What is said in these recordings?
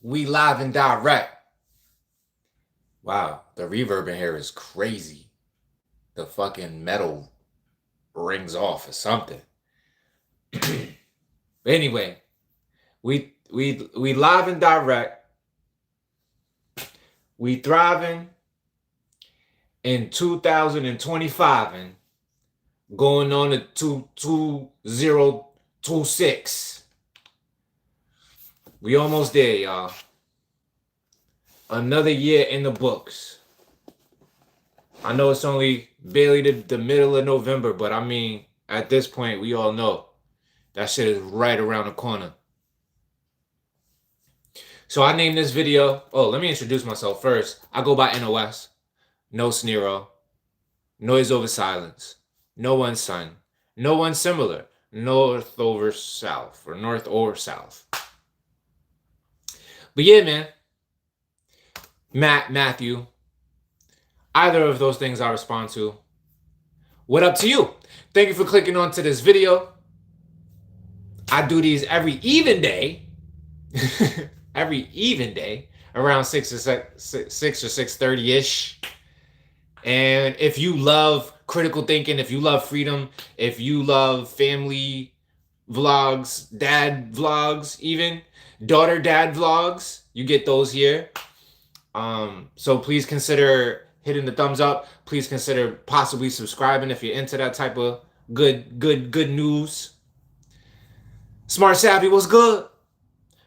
We live and direct. Wow, the reverb in here is crazy. The fucking metal rings off or something. Anyway, we live and direct. We thriving in 2025 and going on to 2026. We almost there, y'all. Another year in the books. I know it's only barely the middle of November, but I mean, at this point, we all know that shit is right around the corner. So I named this video. Oh, let me introduce myself first. I go by NOS. No Snero. Noise over silence. No one son. No one similar. North over south. Or north or south. But yeah, man. Matthew. Either of those things I respond to. What up to you? Thank you for clicking on to this video. I do these every even day. Every even day. Around 6 or 6:30-ish. And if you love critical thinking, if you love freedom, if you love family vlogs, dad vlogs, even daughter dad vlogs, you get those here. So please consider hitting the thumbs up. Please consider possibly subscribing if you're into that type of good news. Smart Savvy, what's good?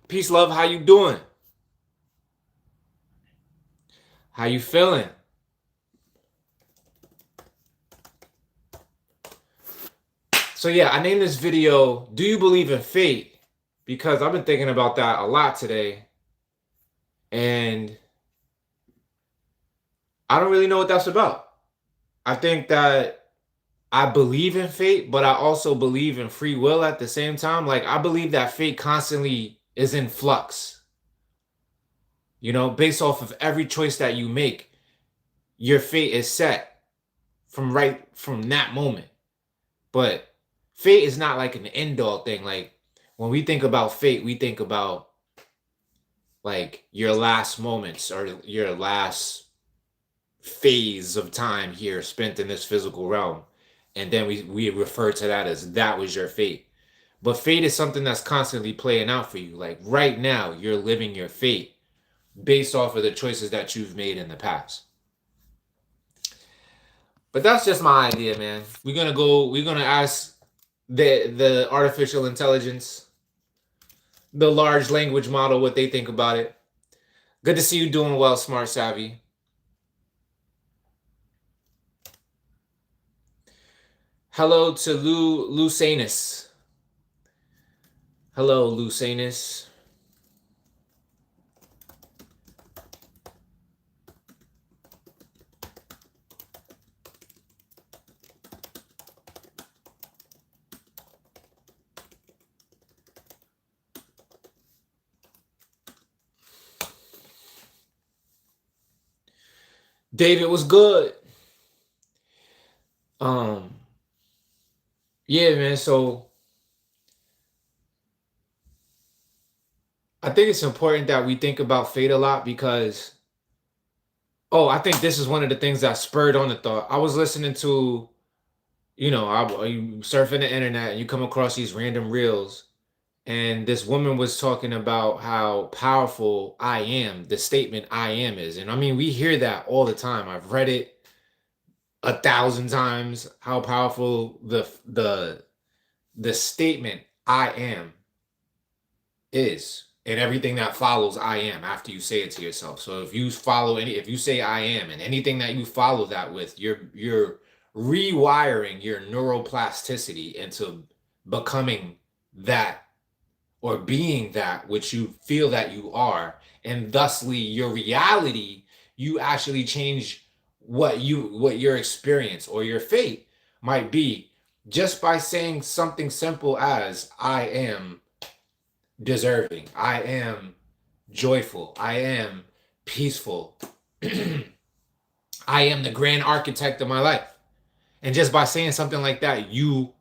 Peace, love, how you doing? How you feeling? So yeah, I named this video, Do You Believe in Fate? Because I've been thinking about that a lot today. And I don't really know what that's about. I think that I believe in fate, but I also believe in free will at the same time. Like, I believe that fate constantly is in flux. You know, based off of every choice that you make, your fate is set from that moment. But fate is not like an end-all thing. Like, when we think about fate, we think about like your last moments or your last phase of time here spent in this physical realm. And then we refer to that as that was your fate. But fate is something that's constantly playing out for you. Like right now, you're living your fate based off of the choices that you've made in the past. But that's just my idea, man. We're gonna ask the artificial intelligence, the large language model, what they think about it. Good to see you doing well, Smart Savvy. Hello to Lucanus. Hello, Lucanus. David was good. Yeah, man. So I think it's important that we think about fate a lot because, I think this is one of the things that spurred on the thought. I was listening to, you surfing the internet and you come across these random reels, and this woman was talking about how powerful I am, the statement I am is. And I mean, we hear that all the time. I've read it 1,000 times, how powerful the statement I am is, and everything that follows I am after you say it to yourself. So if you say I am, and anything that you follow that with, you're rewiring your neuroplasticity into becoming that or being that which you feel that you are, and thusly your reality, you actually change what your experience or your fate might be just by saying something simple as I am deserving, I am joyful, I am peaceful, I am the grand architect of my life. And just by saying something like that, you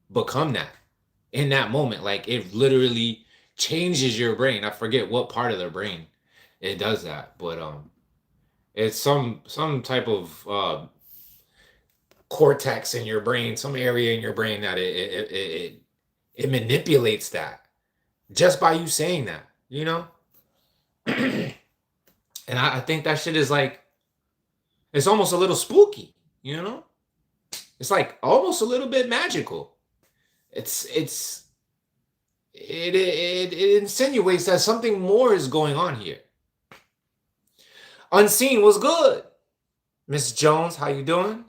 become that in that moment. Like, it literally changes your brain. I forget what part of the brain it does that, but it's some type of cortex in your brain, some area in your brain that it manipulates that just by you saying that, you know? And I think that shit is like, it's almost a little spooky, you know? It's like almost a little bit magical. It's it insinuates that something more is going on here. Unseen was good. Miss Jones, how you doing?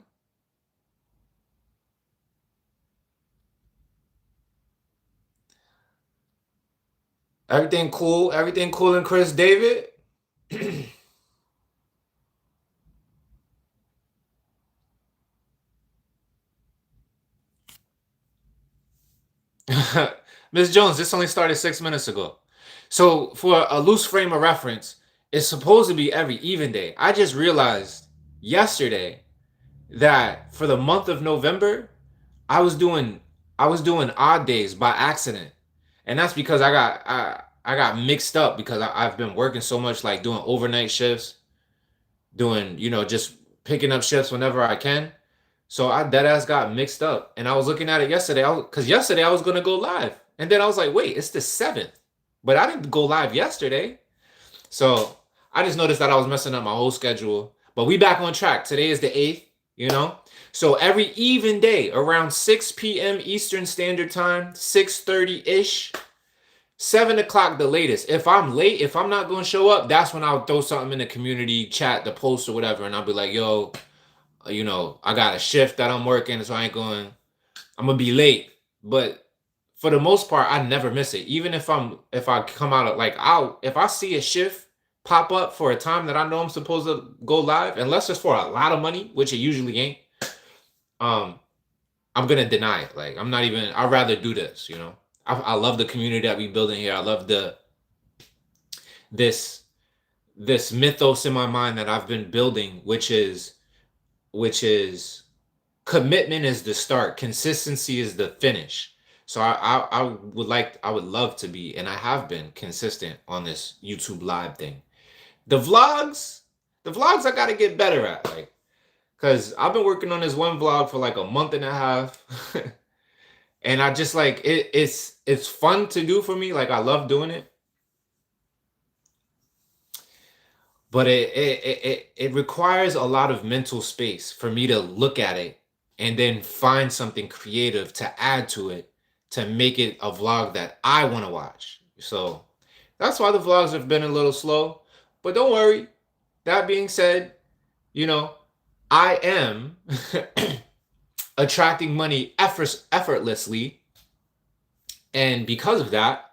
Everything cool? Everything cool in Chris David? Miss Jones, this only started 6 minutes ago. So for a loose frame of reference, it's supposed to be every even day. I just realized yesterday that for the month of November, I was doing I was doing odd days by accident. And that's because I got mixed up because I've been working so much, like doing overnight shifts, doing, just picking up shifts whenever I can. So I dead ass got mixed up. And I was looking at it yesterday. Because yesterday I was gonna go live. And then I was like, wait, it's the 7th. But I didn't go live yesterday. So I just noticed that I was messing up my whole schedule. But we back on track. Today is the 8th, you know? So every even day around 6 p.m. Eastern Standard Time, 6:30-ish, 7 o'clock the latest. If I'm late, if I'm not going to show up, that's when I'll throw something in the community chat, the post or whatever, and I'll be like, yo, I got a shift that I'm working, so I'm gonna be late. But for the most part, I never miss it. Even if I come out of like out, if I see a shift pop up for a time that I know I'm supposed to go live, unless it's for a lot of money, which it usually ain't, um, I'm gonna deny it. Like I'm not even. I'd rather do this. I love the community that we building here. I love this this mythos in my mind that I've been building, which is commitment is the start, consistency is the finish. So I would love to be, and I have been consistent on this YouTube live thing. The vlogs, the vlogs I gotta get better at, like, cause I've been working on this one vlog for like a month and a half, and I just like it's fun to do for me. Like I love doing it, but it requires a lot of mental space for me to look at it and then find something creative to add to it to make it a vlog that I want to watch. So that's why the vlogs have been a little slow. But don't worry. That being said, you know, I am attracting money effortlessly. And because of that,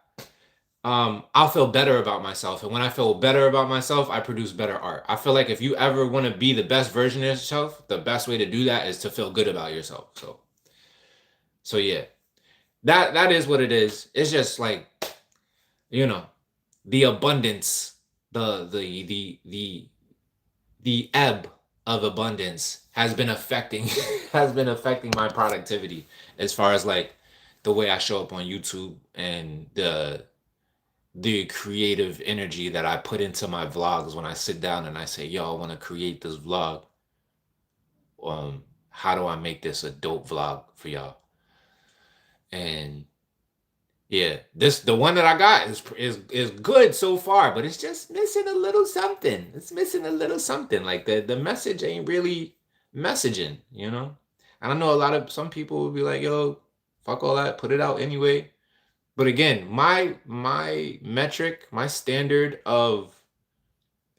I'll feel better about myself. And when I feel better about myself, I produce better art. I feel like if you ever want to be the best version of yourself, the best way to do that is to feel good about yourself. So yeah, that is what it is. It's just like, you know, the abundance, the ebb of abundance has been affecting has been affecting my productivity as far as like the way I show up on YouTube and the creative energy that I put into my vlogs when I sit down and I say, yo, I want to create this vlog. How do I make this a dope vlog for y'all? And yeah, the one that I got is good so far, but it's just missing a little something. It's missing a little something. Like the message ain't really messaging, you know? And I know some people will be like, yo, fuck all that, put it out anyway. But again, my metric, my standard of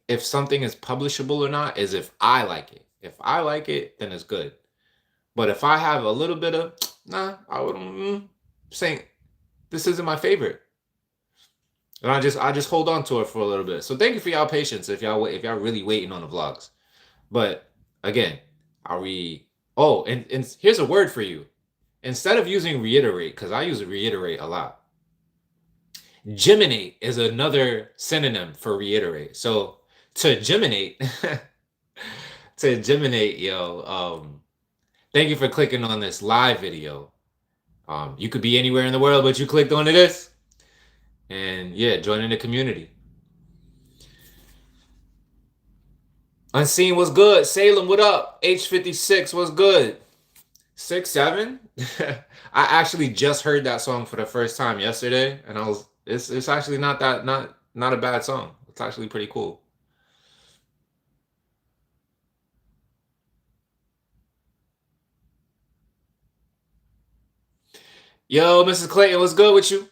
if something is publishable or not is if I like it. If I like it, then it's good. But if I have a little bit of I wouldn't saying this isn't my favorite. And I just hold on to it for a little bit. So thank you for y'all patience if y'all really waiting on the vlogs. But again, are we and here's a word for you. Instead of using reiterate, because I use reiterate a lot. Geminate is another synonym for reiterate. So to geminate, thank you for clicking on this live video. You could be anywhere in the world, but you clicked onto this. and yeah, joining the community. Unseen was good. Salem, what up? H56 was good. 6 7. I actually just heard that song for the first time yesterday, and I was it's actually not a bad song. It's actually pretty cool. Yo, Mrs. Clayton, what's good with you?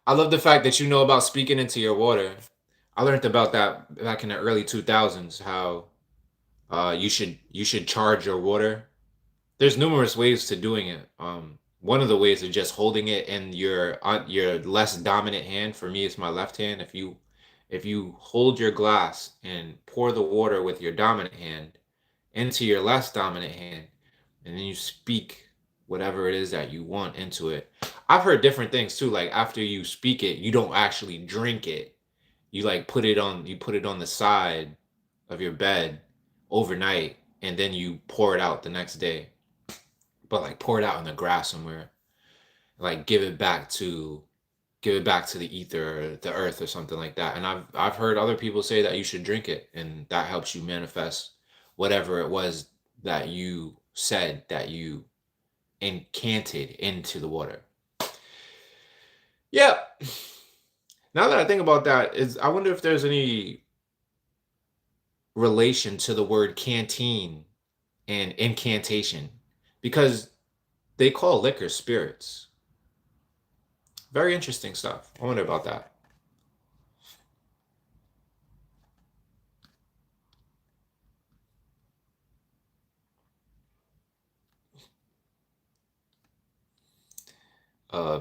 I love the fact that you know about speaking into your water. I learned about that back in the early 2000s, how you should charge your water. There's numerous ways to doing it. One of the ways is just holding it in your less dominant hand. For me, it's my left hand. If you hold your glass and pour the water with your dominant hand into your less dominant hand, and then you speak whatever it is that you want into it. I've heard different things too. Like after you speak it, you don't actually drink it. You like put it on the side of your bed overnight, and then you pour it out the next day. But like pour it out in the grass somewhere. Like give it back to the ether or the earth or something like that. And I've heard other people say that you should drink it, and that helps you manifest whatever it was that you said that you incanted into the water. Yeah. Now that I think about that, is I wonder if there's any relation to the word canteen and incantation, because they call liquor spirits. Very interesting stuff. I wonder about that.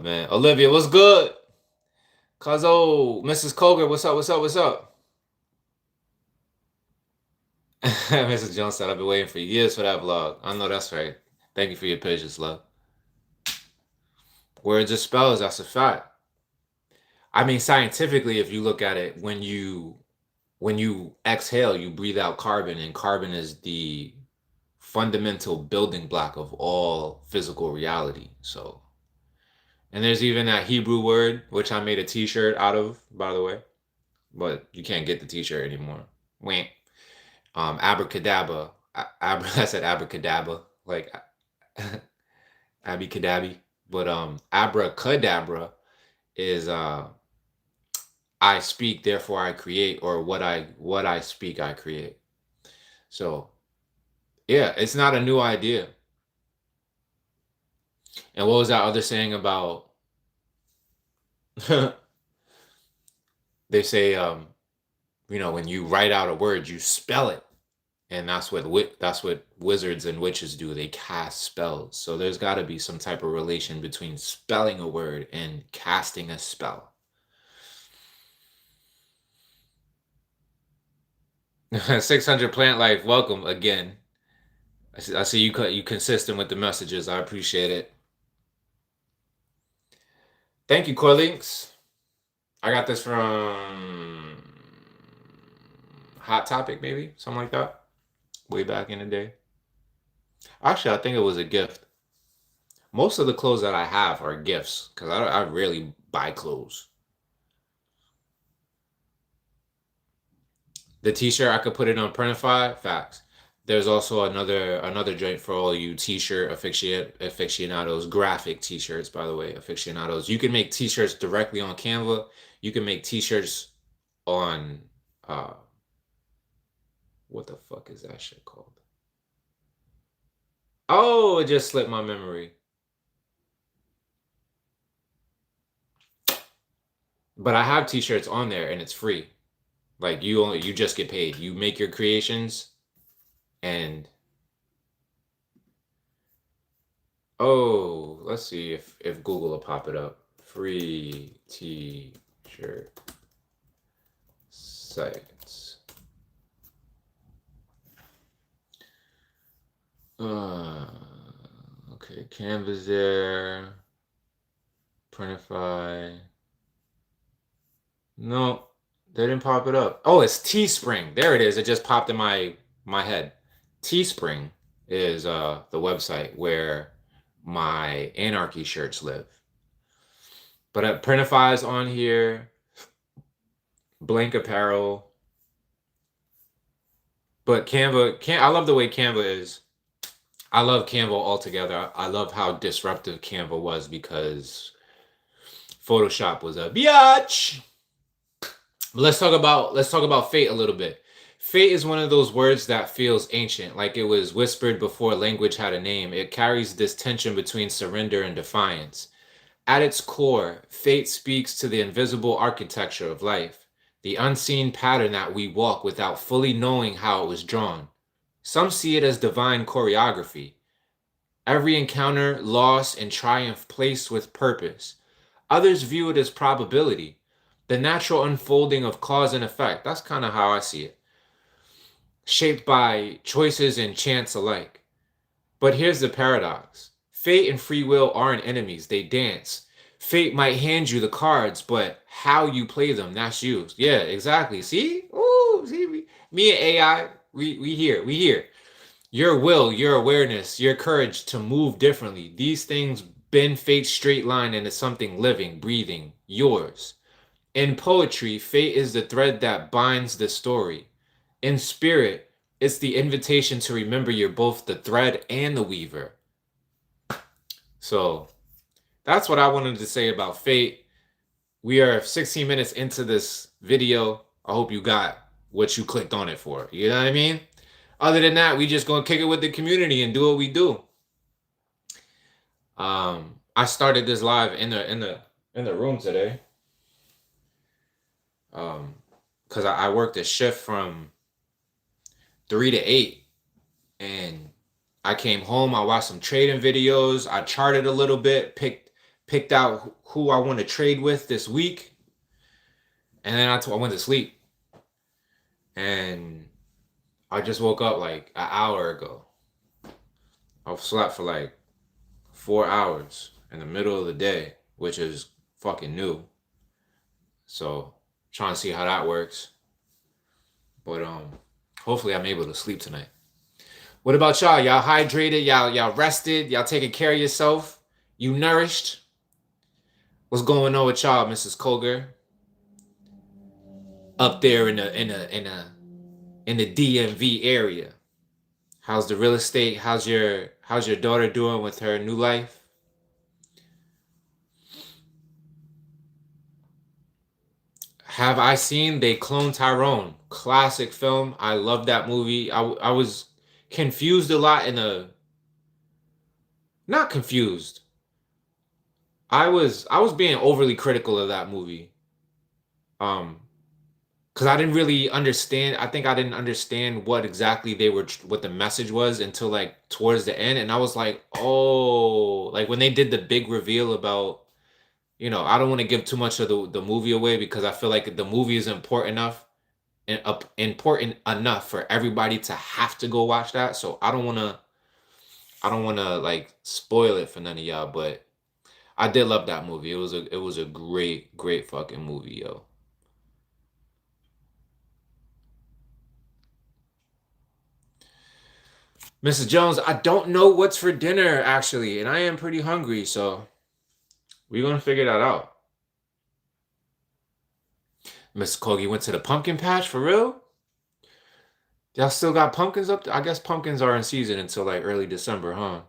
Man, Olivia, what's good? Cuzzo, Mrs. Koger, what's up? What's up? What's up? Mrs. Jones said, I've been waiting for years for that vlog. I know that's right. Thank you for your patience, love. Words are spells, that's a fact. I mean, scientifically, if you look at it, when you exhale, you breathe out carbon, and carbon is the fundamental building block of all physical reality. So, and there's even that Hebrew word, which I made a t-shirt out of, by the way, but you can't get the t-shirt anymore. Wait. Abracadabra. I said abracadabra, like abby but abracadabra is I speak, therefore I create, or what I speak, I create. So yeah, it's not a new idea. And what was that other saying about? They say, when you write out a word, you spell it, and that's what wizards and witches do. They cast spells. So there's got to be some type of relation between spelling a word and casting a spell. 600 plant life, welcome again. I see you consistent with the messages. I appreciate it. Thank you, Corlinks. I got this from Hot Topic, maybe something like that, way back in the day. Actually, I think it was a gift. Most of the clothes that I have are gifts because I rarely buy clothes. The T-shirt, I could put it on Printify. Facts. There's also another joint for all you T-shirt aficionados, graphic T-shirts, by the way, aficionados. You can make T-shirts directly on Canva. You can make T-shirts on what the fuck is that shit called? Oh, it just slipped my memory. But I have T-shirts on there, and it's free. Like you just get paid. You make your creations, and oh, let's see if Google will pop it up. Free T-shirt sites. Okay, Canva's there. Printify. No, they didn't pop it up. Oh, it's Teespring. There it is. It just popped in my head. Teespring is the website where my anarchy shirts live. But Printify's on here, Blank Apparel. But I love the way Canva is. I love Canva altogether. I love how disruptive Canva was because Photoshop was a biatch. Let's talk about fate a little bit. Fate is one of those words that feels ancient, like it was whispered before language had a name. It carries this tension between surrender and defiance. At its core, fate speaks to the invisible architecture of life, the unseen pattern that we walk without fully knowing how it was drawn. Some see it as divine choreography, every encounter, loss, and triumph placed with purpose. Others view it as probability, the natural unfolding of cause and effect. That's kind of how I see it, shaped by choices and chance alike. But here's the paradox: fate and free will aren't enemies, they dance. Fate might hand you the cards, but how you play them, that's you. Yeah, exactly. See? Ooh, see, me and AI, we here, we here. Your will, your awareness, your courage to move differently. These things bend fate's straight line into something living, breathing, yours. In poetry, fate is the thread that binds the story. In spirit, it's the invitation to remember you're both the thread and the weaver. So that's what I wanted to say about fate. We are 16 minutes into this video. I hope you got what you clicked on it for. You know what I mean? Other than that, we just gonna kick it with the community and do what we do. I started this live in the room today. Because I worked a shift from 3 to 8, and I came home. I watched some trading videos. I charted a little bit, picked out who I want to trade with this week, and then I went to sleep. And I just woke up like an hour ago. I've slept for like 4 hours in the middle of the day, which is fucking new. So trying to see how that works. But hopefully I'm able to sleep tonight. What about y'all? Y'all hydrated? Y'all rested? Y'all taking care of yourself? You nourished? What's going on with y'all, Mrs. Koger? Up there in the DMV area. How's the real estate? How's your daughter doing with her new life? Have I seen They Clone Tyrone? Classic film. I love that movie. I was confused a lot not confused. I was being overly critical of that movie. Um because I didn't really understand. I think I didn't understand what exactly what the message was until like towards the end, and I was like, "Oh," like when they did the big reveal about, I don't want to give too much of the movie away because I feel like the movie is important enough for everybody to have to go watch that. So I don't want to like spoil it for none of y'all, but I did love that movie. It was a great great fucking movie, yo. Mrs. Jones, I don't know what's for dinner actually, and I am pretty hungry, so we're gonna figure that out. Mrs. Kogi went to the pumpkin patch for real? Y'all still got pumpkins up there? I guess pumpkins are in season until like early December, huh?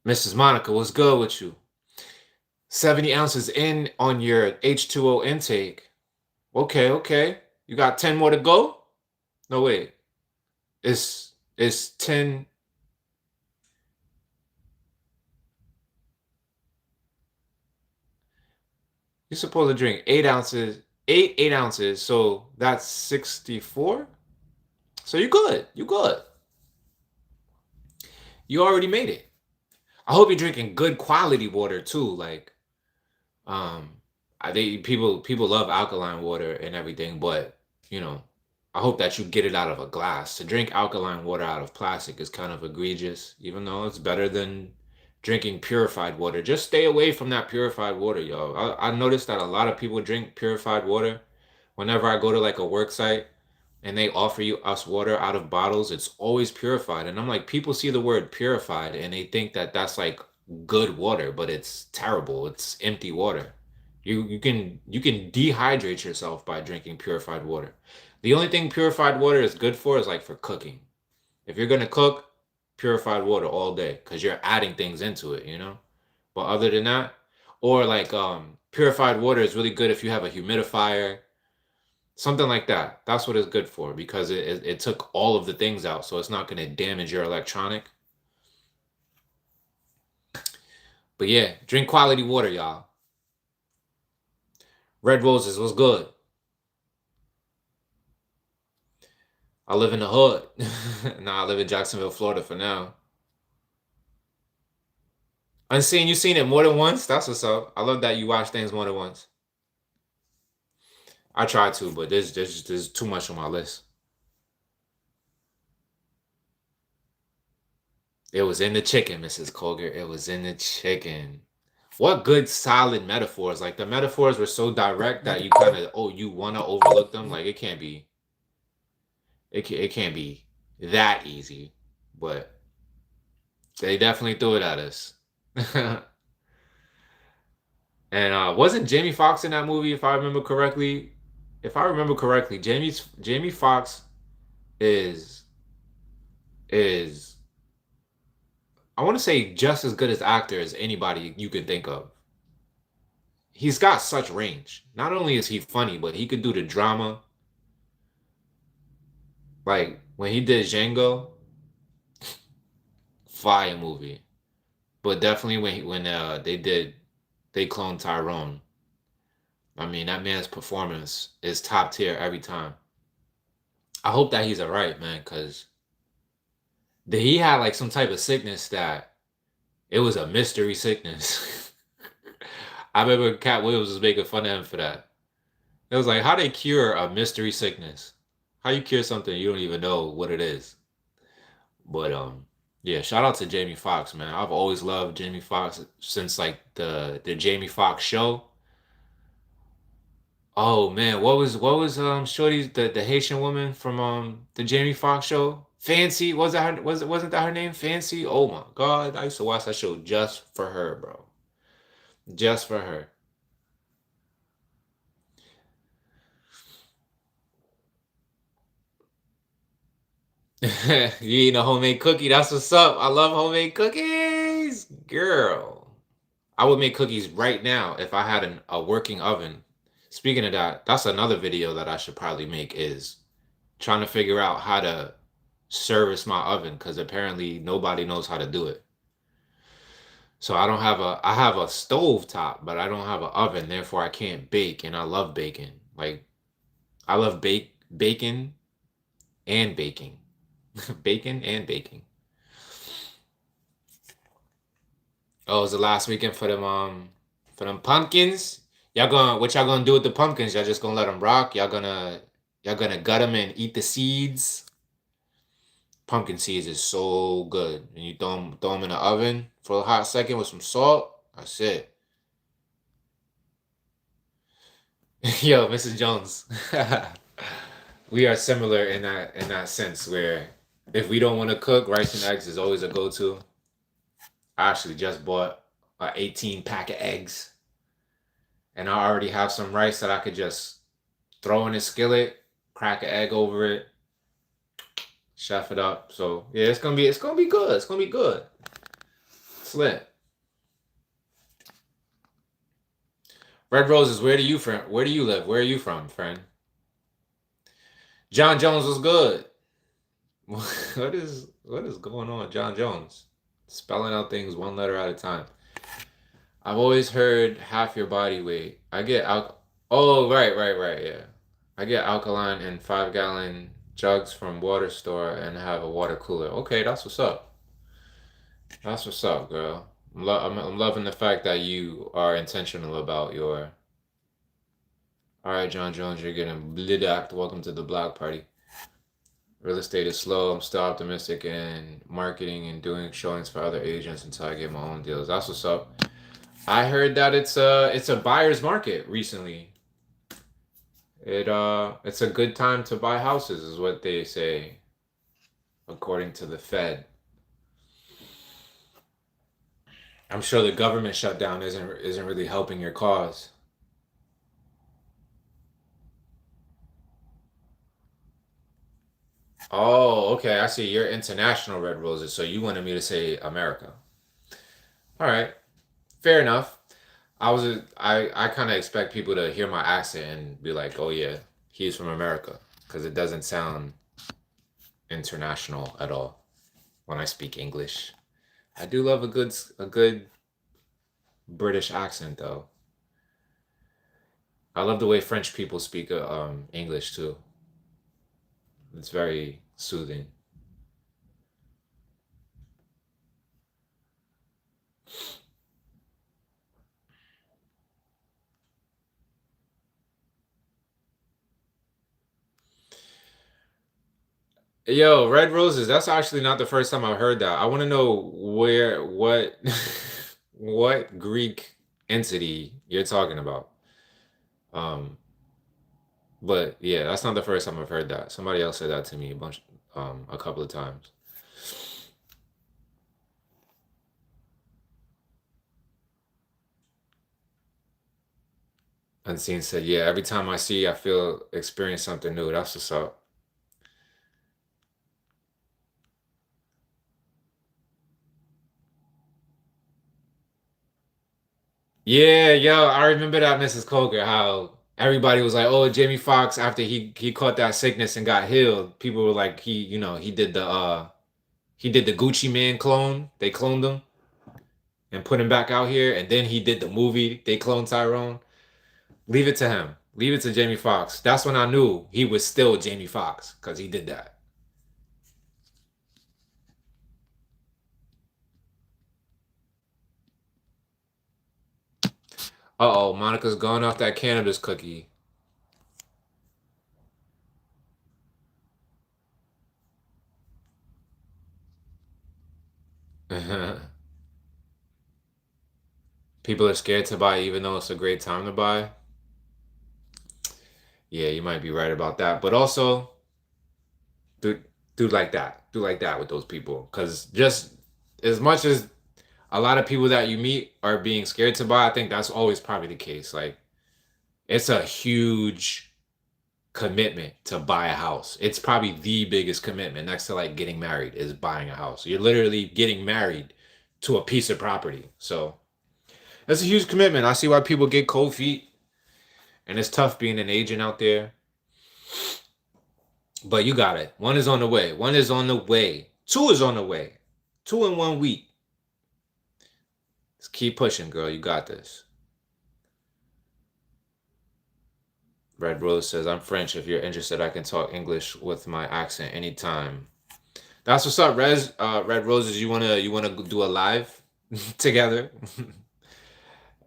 Mrs. Monica, what's good with you? 70 ounces in on your H2O intake. Okay, okay. You got 10 more to go? No, wait. It's 10. You're supposed to drink 8 ounces, 8 ounces, so that's 64. So you good. You good. You already made it. I hope you're drinking good quality water too. Like, um, people love alkaline water and everything, but you know, I hope that you get it out of a glass. To drink alkaline water out of plastic is kind of egregious, even though it's better than drinking purified water. Just stay away from that purified water, yo. I noticed that a lot of people drink purified water whenever I go to like a work site. and they offer you us water out of bottles, it's always purified. And I'm like, people see the word purified and they think that that's like good water, but it's terrible. It's empty water. You can dehydrate yourself by drinking purified water. The only thing purified water is good for is like for cooking. If you're gonna cook, purified water all day because you're adding things into it, you know? But other than that, or like purified water is really good if you have a humidifier, something like that. That's what it's good for because it took all of the things out, so it's not gonna damage your electronic. But yeah, drink quality water, y'all. Red Roses was good. I live in the hood. Nah, I live in Jacksonville, Florida for now. Unseen, you seen it more than once? That's what's up. I love that you watch things more than once. I try to, but there's too much on my list. It was in the chicken, Mrs. Colger. It was in the chicken. What good solid metaphors. Like the metaphors were so direct that you kind of you want to overlook them. Like it can't be that easy. But they definitely threw it at us. And wasn't Jamie Foxx in that movie if I remember correctly? If I remember correctly, Jamie Foxx is is I want to say just as good as actor as anybody you can think of. He's got such range. Not only is he funny, but he could do the drama. Like when he did Django, fire movie. But definitely when they cloned Tyrone. I mean that man's performance is top tier every time. I hope that he's alright, man, because he had like some type of sickness that it was a mystery sickness. I remember Cat Williams was making fun of him for that. It was like, how they cure a mystery sickness? How you cure something you don't even know what it is? But yeah, shout out to Jamie Foxx, man. I've always loved Jamie Foxx since like the Jamie Foxx show. Oh man, what was Shorty the Haitian woman from the Jamie Foxx show? Fancy, wasn't that her name? Fancy? Oh my God, I used to watch that show just for her, bro. Just for her. You eating a homemade cookie? That's what's up. I love homemade cookies, girl. I would make cookies right now if I had a working oven. Speaking of that, that's another video that I should probably make is trying to figure out how to service my oven because apparently nobody knows how to do it. So I have a stove top, but I don't have an oven, therefore I can't bake and I love baking. Like I love bacon and baking. Bacon and baking. Oh, it was the last weekend for them pumpkins. What y'all gonna do with the pumpkins? Y'all just gonna let them rock? Y'all gonna gut them and eat the seeds? Pumpkin seeds is so good. And you throw them in the oven for a hot second with some salt. That's it. Yo, Mrs. Jones. We are similar in that sense where if we don't want to cook, rice and eggs is always a go-to. I actually just bought a 18 pack of eggs and I already have some rice that I could just throw in a skillet, crack an egg over it, chef it up. So yeah, it's gonna be good. It's gonna be good. It's lit. Red Roses, where do you live? Where are you from, friend? John Jones was good. What is going on, John Jones? Spelling out things one letter at a time. I've always heard half your body weight. I get Oh, right, yeah. I get alkaline in 5-gallon jugs from water store and have a water cooler. Okay, that's what's up. That's what's up, girl. I'm loving the fact that you are intentional about your. All right, John Jones, you're getting blidacked. Welcome to the block party. Real estate is slow. I'm still optimistic in marketing and doing showings for other agents until I get my own deals. That's what's up. I heard that it's a buyer's market recently. It's a good time to buy houses, is what they say, according to the Fed. I'm sure the government shutdown isn't really helping your cause. Oh, okay. I see. You're international red roses, so you wanted me to say America. All right, fair enough. I kind of expect people to hear my accent and be like, "Oh yeah, he's from America," because it doesn't sound international at all when I speak English. I do love a good British accent though. I love the way French people speak English too. It's very soothing. Yo, red roses. That's actually not the first time I've heard that. I want to know what what Greek entity you're talking about. Um, but yeah, that's not the first time I've heard that. Somebody else said that to me a couple of times. Unseen said, yeah, every time I see, I feel experience something new. That's what's up. Yeah, yo, I remember that Mrs. Coker, how everybody was like, "Oh, Jamie Foxx after he caught that sickness and got healed." People were like, he did the Gucci Man clone. They cloned him and put him back out here, and then he did the movie. They cloned Tyrone. Leave it to him. Leave it to Jamie Foxx. That's when I knew he was still Jamie Foxx because he did that. Uh-oh, Monica's gone off that cannabis cookie. People are scared to buy even though it's a great time to buy. Yeah, you might be right about that. But also, do do like that with those people. Because just as much as a lot of people that you meet are being scared to buy, I think that's always probably the case. Like, it's a huge commitment to buy a house. It's probably the biggest commitment next to like getting married is buying a house. You're literally getting married to a piece of property. So that's a huge commitment. I see why people get cold feet, and it's tough being an agent out there. But you got it. One is on the way. One is on the way. Two is on the way. Two in 1 week. Just keep pushing, girl. You got this. Red Rose says, I'm French. If you're interested, I can talk English with my accent anytime. That's what's up, Red Roses. You wanna do a live together?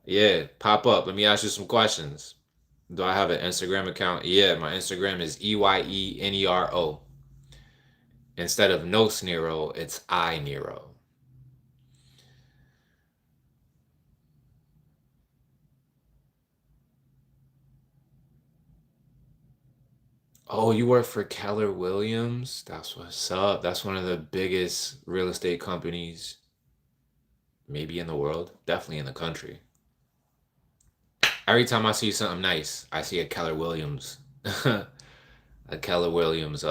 Yeah, pop up. Let me ask you some questions. Do I have an Instagram account? Yeah, my Instagram is eyenero. Instead of no Nero, it's I Nero. Oh, you work for Keller Williams? That's what's up. That's one of the biggest real estate companies, maybe in the world, definitely in the country. Every time I see something nice, I see a Keller Williams, a Keller Williams,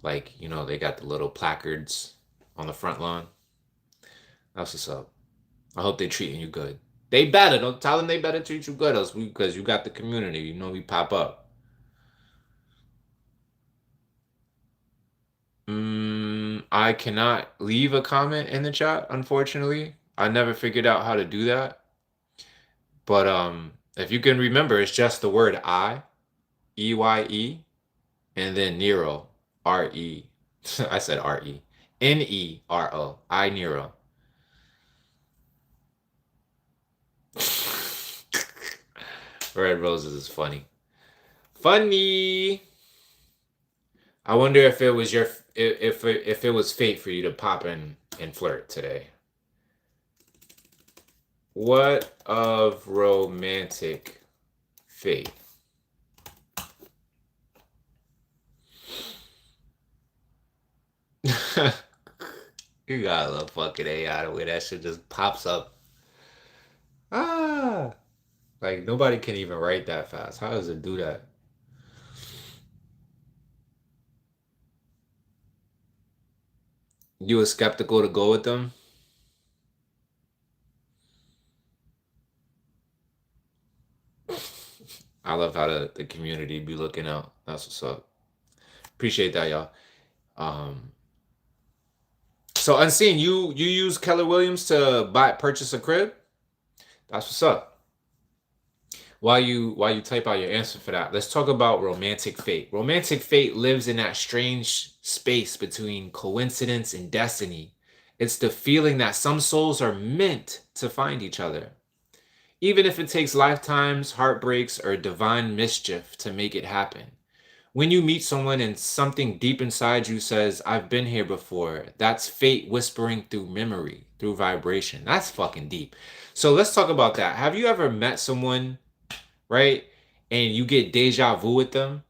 like, they got the little placards on the front lawn. That's what's up. I hope they're treating you good. They better. Don't tell them they better treat you good, else because you got the community. We pop up. I cannot leave a comment in the chat, unfortunately. I never figured out how to do that. But if you can remember, it's just the word I, EYE, and then Nero, RE. I said RE. NERO. I Nero. Red Roses is funny. Funny. I wonder if it was if it was fate for you to pop in and flirt today. What of romantic fate? You got a little fucking AI the way that shit just pops up. Ah, like nobody can even write that fast. How does it do that? You was skeptical to go with them? I love how the community be looking out. That's what's up. Appreciate that, y'all. Um, so unseen, you use Keller Williams to purchase a crib? That's what's up. While you type out your answer for that, let's talk about romantic fate. Romantic fate lives in that strange space between coincidence and destiny. It's the feeling that some souls are meant to find each other, even if it takes lifetimes, heartbreaks, or divine mischief to make it happen. When you meet someone and something deep inside you says, I've been here before, that's fate whispering through memory, through vibration. That's fucking deep. So let's talk about that. Have you ever met someone, right? And you get deja vu with them?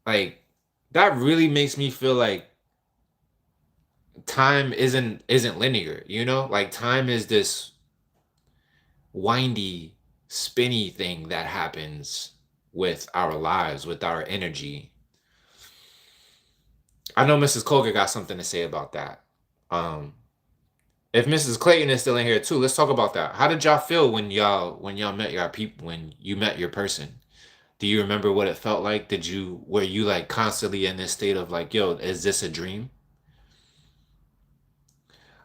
Like, that really makes me feel like time isn't linear, you know? Like time is this windy, spinny thing that happens with our lives, with our energy. I know Mrs. Colger got something to say about that. Um, if Mrs. Clayton is still in here too, let's talk about that. How did y'all feel when y'all met your people when you met your person? Do you remember what it felt like? Were you like constantly in this state of like, yo, is this a dream?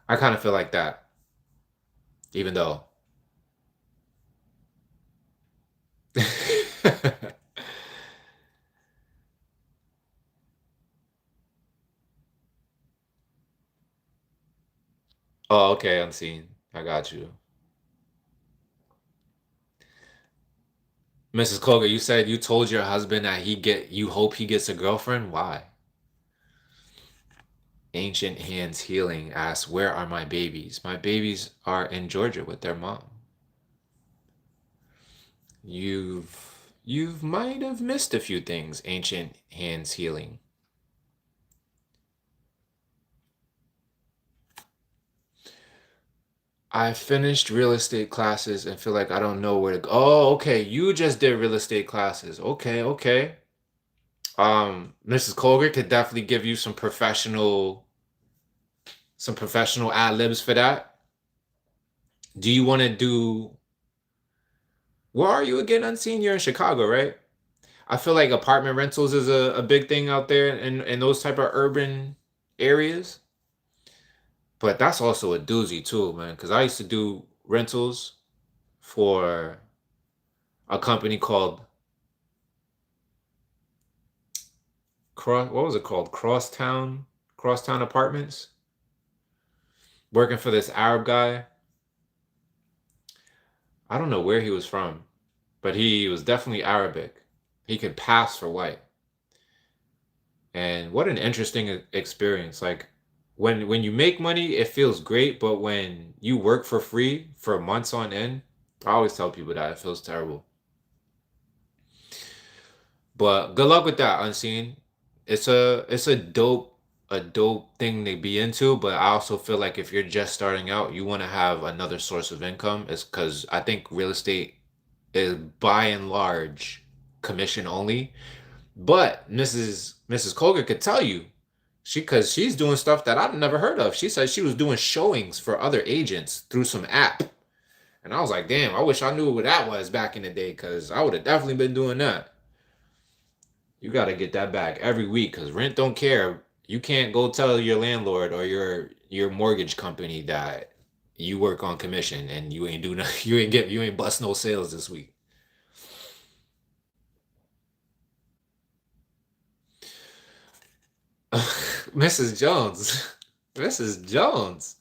I kind of feel like that, even though. Oh, okay, unseen. I got you. Mrs. Koga, you said you told your husband that you hope he gets a girlfriend? Why? Ancient Hands Healing asks, where are my babies? My babies are in Georgia with their mom. You've might have missed a few things, Ancient Hands Healing. I finished real estate classes and feel like I don't know where to go. Oh, okay. You just did real estate classes. Okay, okay. Mrs. Colger could definitely give you some professional ad libs for that. Do you want to do where are you again, unseen? You're in Chicago, right? I feel like apartment rentals is a big thing out there in those type of urban areas. But that's also a doozy too, man. Because I used to do rentals for a company called what was it called? Crosstown Apartments. Working for this Arab guy. I don't know where he was from, but he was definitely Arabic. He could pass for white. And what an interesting experience. Like when you make money, it feels great, but when you work for free for months on end, I always tell people that it feels terrible. But good luck with that, unseen. It's a dope thing to be into, but I also feel like if you're just starting out, you want to have another source of income. It's because I think real estate is by and large commission only. But Mrs. Colger could tell you because she's doing stuff that I've never heard of. She said she was doing showings for other agents through some app. And I was like, damn, I wish I knew what that was back in the day because I would have definitely been doing that. You got to get that back every week because rent don't care. You can't go tell your landlord or your mortgage company that you work on commission and you ain't do no, you ain't bust no sales this week. Mrs. Jones. Mrs. Jones.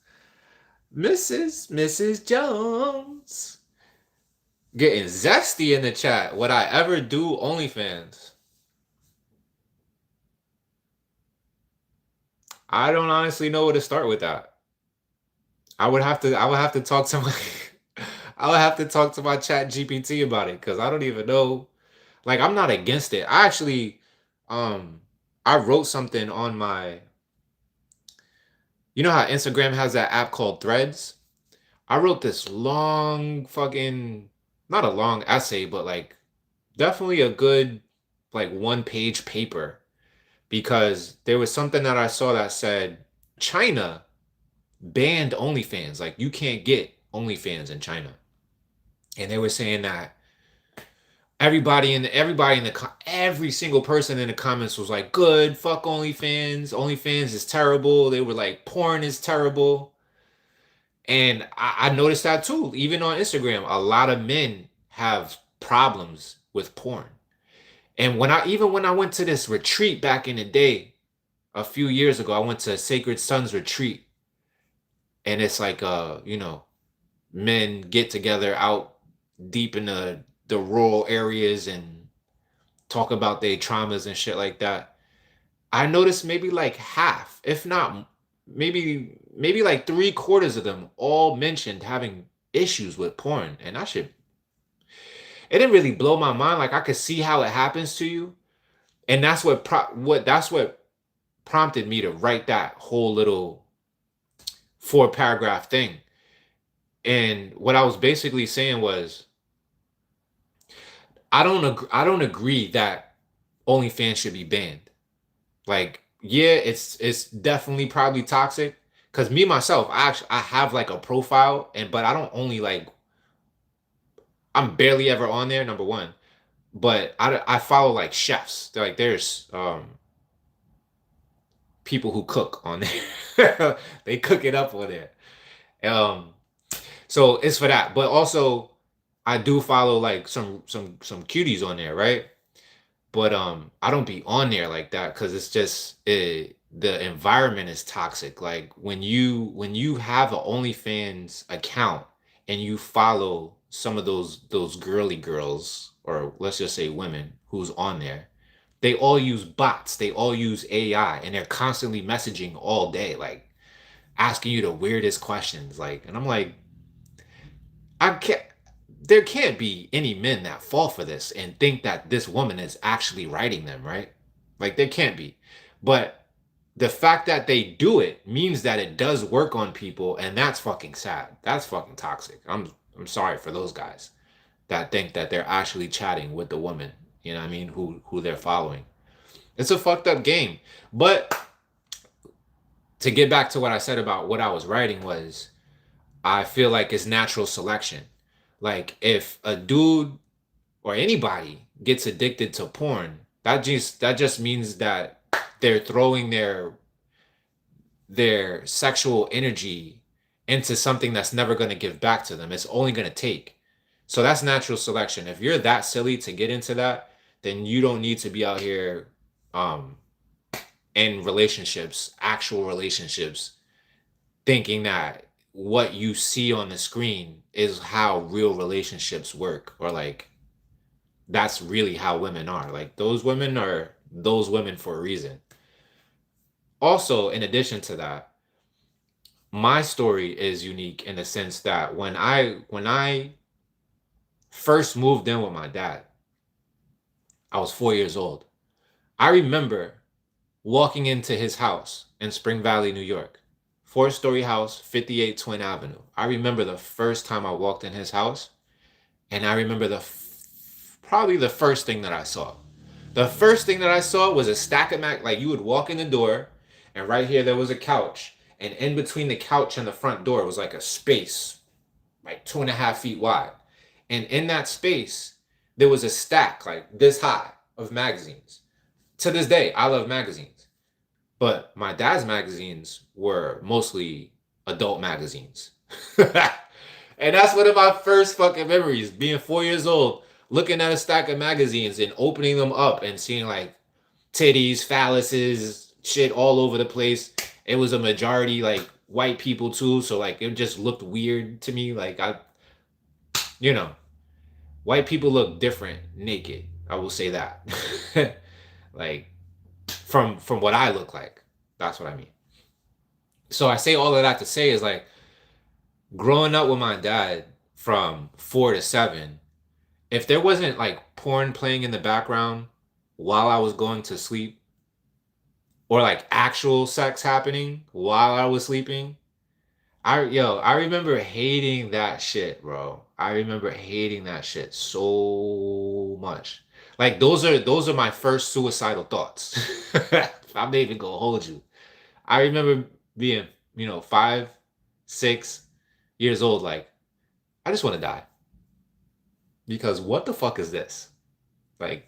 Mrs. Jones. Getting zesty in the chat. Would I ever do OnlyFans? I don't honestly know where to start with that. I would have to talk to my I would have to talk to my chat GPT about it because I don't even know. Like I'm not against it. I actually um I wrote something on my, you know how Instagram has that app called Threads? I wrote this long fucking, not a long essay, but like definitely a good like 1 page paper because there was something that I saw that said China banned OnlyFans. Like you can't get OnlyFans in China. And they were saying that every single person in the comments was like, good, fuck OnlyFans. OnlyFans is terrible. They were like, porn is terrible. And I noticed that too. Even on Instagram, a lot of men have problems with porn. And when I went to this retreat back in the day, a few years ago, I went to Sacred Sons retreat, and it's like men get together out deep in the rural areas and talk about their traumas and shit like that. I noticed maybe like half, if not maybe like 3/4 of them all mentioned having issues with porn. And that shit, it didn't really blow my mind. Like I could see how it happens to you. And that's what prompted me to write that whole little 4 paragraph thing. And what I was basically saying was I don't agree that OnlyFans should be banned. Like, yeah, it's definitely probably toxic. Cause me myself, I have like a profile, and but I don't only like I'm barely ever on there. Number one, but I follow like chefs. There's people who cook on there. They cook it up on there. Um, so it's for that. But also, I do follow like some cuties on there, right? But I don't be on there like that because it's just the environment is toxic. Like when you have an OnlyFans account and you follow some of those girly girls, or let's just say women who's on there, they all use bots, they all use AI, and they're constantly messaging all day, like asking you the weirdest questions. Like, and I'm like, I can't. There can't be any men that fall for this and think that this woman is actually writing them, right? Like there can't be. But the fact that they do it means that it does work on people, and that's fucking sad. That's fucking toxic. I'm sorry for those guys that think that they're actually chatting with the woman, you know what I mean, who they're following. It's a fucked up game. But to get back to what I said about what I was writing was I feel like it's natural selection. Like if a dude or anybody gets addicted to porn, that just means that they're throwing their sexual energy into something that's never going to give back to them. It's only going to take. So that's natural selection. If you're that silly to get into that, then you don't need to be out here um in relationships, actual relationships, thinking that what you see on the screen is how real relationships work, or like that's really how women are. Like those women are those women for a reason. Also, in addition to that, my story is unique in the sense that when I first moved in with my dad, I was 4 years old. I remember walking into his house in Spring Valley, New York. 4-story house, 58 Twin Avenue. I remember the first time I walked in his house, and I remember probably the first thing that I saw. The first thing that I saw was a stack of like you would walk in the door, and right here there was a couch, and in between the couch and the front door was like a space, like 2.5 feet wide, and in that space there was a stack like this high of magazines. To this day, I love magazines, but my dad's magazines were mostly adult magazines. And that's one of my first fucking memories, being 4 years old, looking at a stack of magazines and opening them up and seeing like titties, phalluses, shit all over the place. It was a majority like white people too, so like it just looked weird to me. Like you know, white people look different naked. I will say that. Like from what I look like. That's what I mean. So I say all of that to say is like growing up with my dad from 4 to 7, if there wasn't like porn playing in the background while I was going to sleep, or like actual sex happening while I was sleeping. I remember hating that shit, bro. I remember hating that shit so much. Like those are my first suicidal thoughts. I'm not even gonna hold you. I remember being, 5, 6 years old, like, I just want to die. Because what the fuck is this? Like,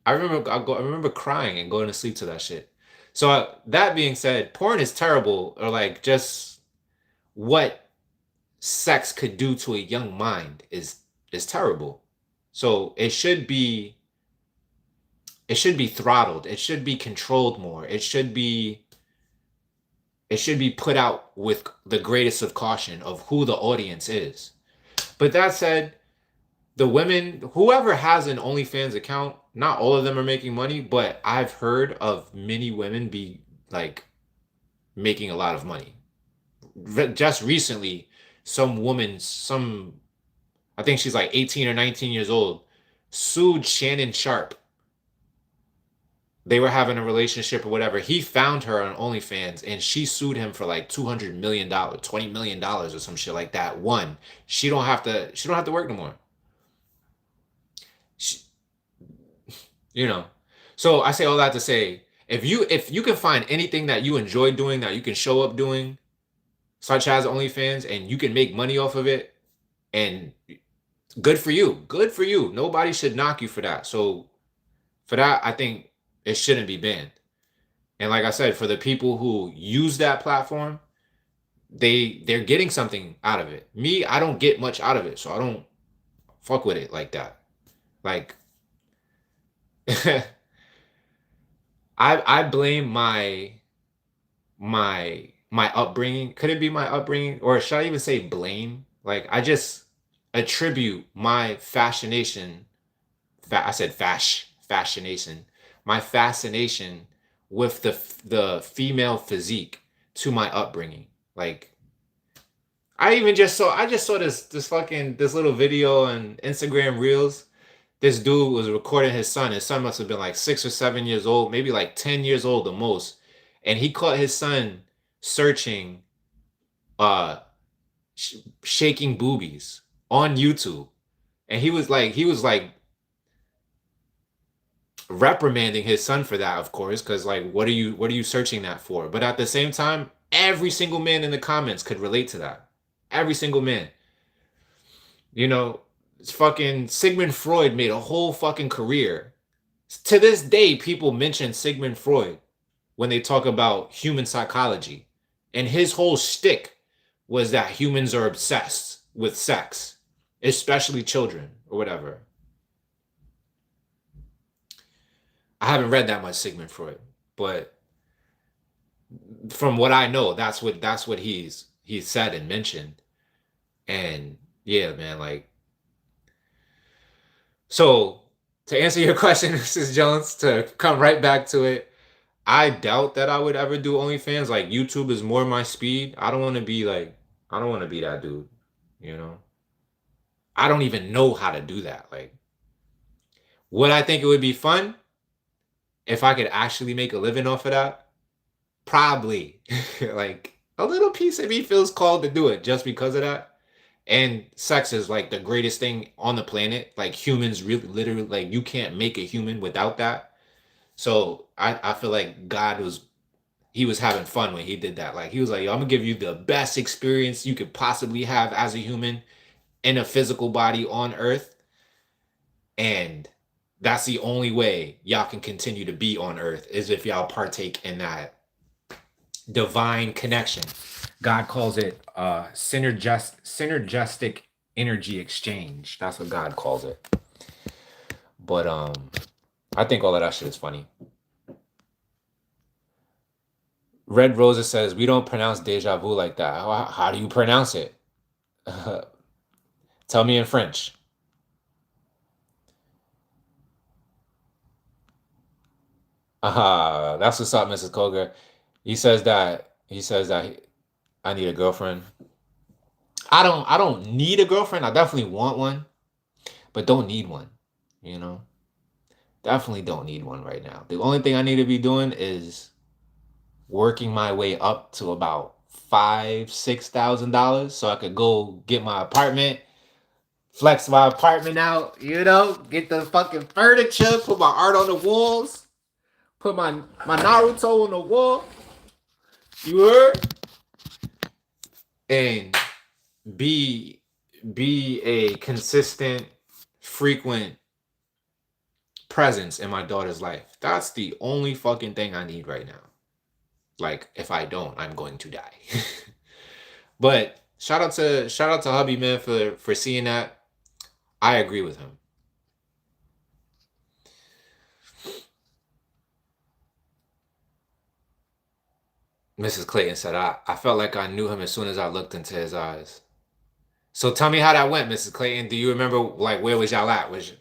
I remember crying and going to sleep to that shit. So that being said, porn is terrible, or like just what sex could do to a young mind is terrible. So it should be throttled. It should be controlled more. It should be put out with the greatest of caution of who the audience is. But that said, the women, whoever has an OnlyFans account, not all of them are making money, but I've heard of many women be like making a lot of money. Just recently, I think she's like 18 or 19 years old, sued Shannon Sharp. They were having a relationship or whatever. He found her on OnlyFans and she sued him for like $200 million, $20 million or some shit like that. One, she don't have to work no more. She, you know. So I say all that to say, if you can find anything that you enjoy doing that you can show up doing, such as OnlyFans, and you can make money off of it, and good for you. Good for you. Nobody should knock you for that. So for that, I think it shouldn't be banned. And like I said, for the people who use that platform, they're getting something out of it. Me, I don't get much out of it, so I don't fuck with it like that. Like I blame my upbringing. Could it be my upbringing, or should I even say blame? Like I just attribute my fascination. I said fascination. My fascination with the female physique to my upbringing. Like I just saw this little video on Instagram Reels. This dude was recording his son. His son must have been like 6 or 7 years old, maybe like 10 years old the most. And he caught his son searching uh shaking boobies on YouTube. And he was like reprimanding his son for that, of course, because like what are you searching that for? But at the same time, every single man in the comments could relate to that. Every single man. You know, it's fucking Sigmund Freud made a whole fucking career. To this day, people mention Sigmund Freud when they talk about human psychology. And his whole shtick was that humans are obsessed with sex, especially children or whatever. I haven't read that much Sigmund Freud, but from what I know, that's what he's said and mentioned. And yeah, man, like, so to answer your question, Mrs. Jones, to come right back to it, I doubt that I would ever do OnlyFans. Like YouTube is more my speed. I don't want to be that dude, you know. I don't even know how to do that. Like, would I think it would be fun if I could actually make a living off of that? Probably. Like a little piece of me feels called to do it just because of that. And sex is like the greatest thing on the planet. Like humans really literally, like you can't make a human without that. So I feel like he was having fun when he did that. Like he was like, yo, I'm gonna give you the best experience you could possibly have as a human in a physical body on Earth. And that's the only way y'all can continue to be on Earth is if y'all partake in that divine connection. God calls it synergistic energy exchange. That's what God calls it. But I think all of that shit is funny. Red Rosa says we don't pronounce deja vu like that. How do you pronounce it? Tell me in French. That's what's up, Mrs. Koger. He says that I need a girlfriend. I don't need a girlfriend. I definitely want one, but don't need one. You know? Definitely don't need one right now. The only thing I need to be doing is working my way up to about $5,000, $6,000 so I could go get my apartment, flex my apartment out, get the fucking furniture, put my art on the walls, put my Naruto on the wall. You heard? And be be a consistent, frequent presence in my daughter's life. That's the only fucking thing I need right now. Like, if I don't, I'm going to die. But shout out to hubby, man, for seeing that. I agree with him. Mrs. Clayton said, I felt like I knew him as soon as I looked into his eyes. So tell me how that went, Mrs. Clayton. Do you remember, like, where was y'all at? Was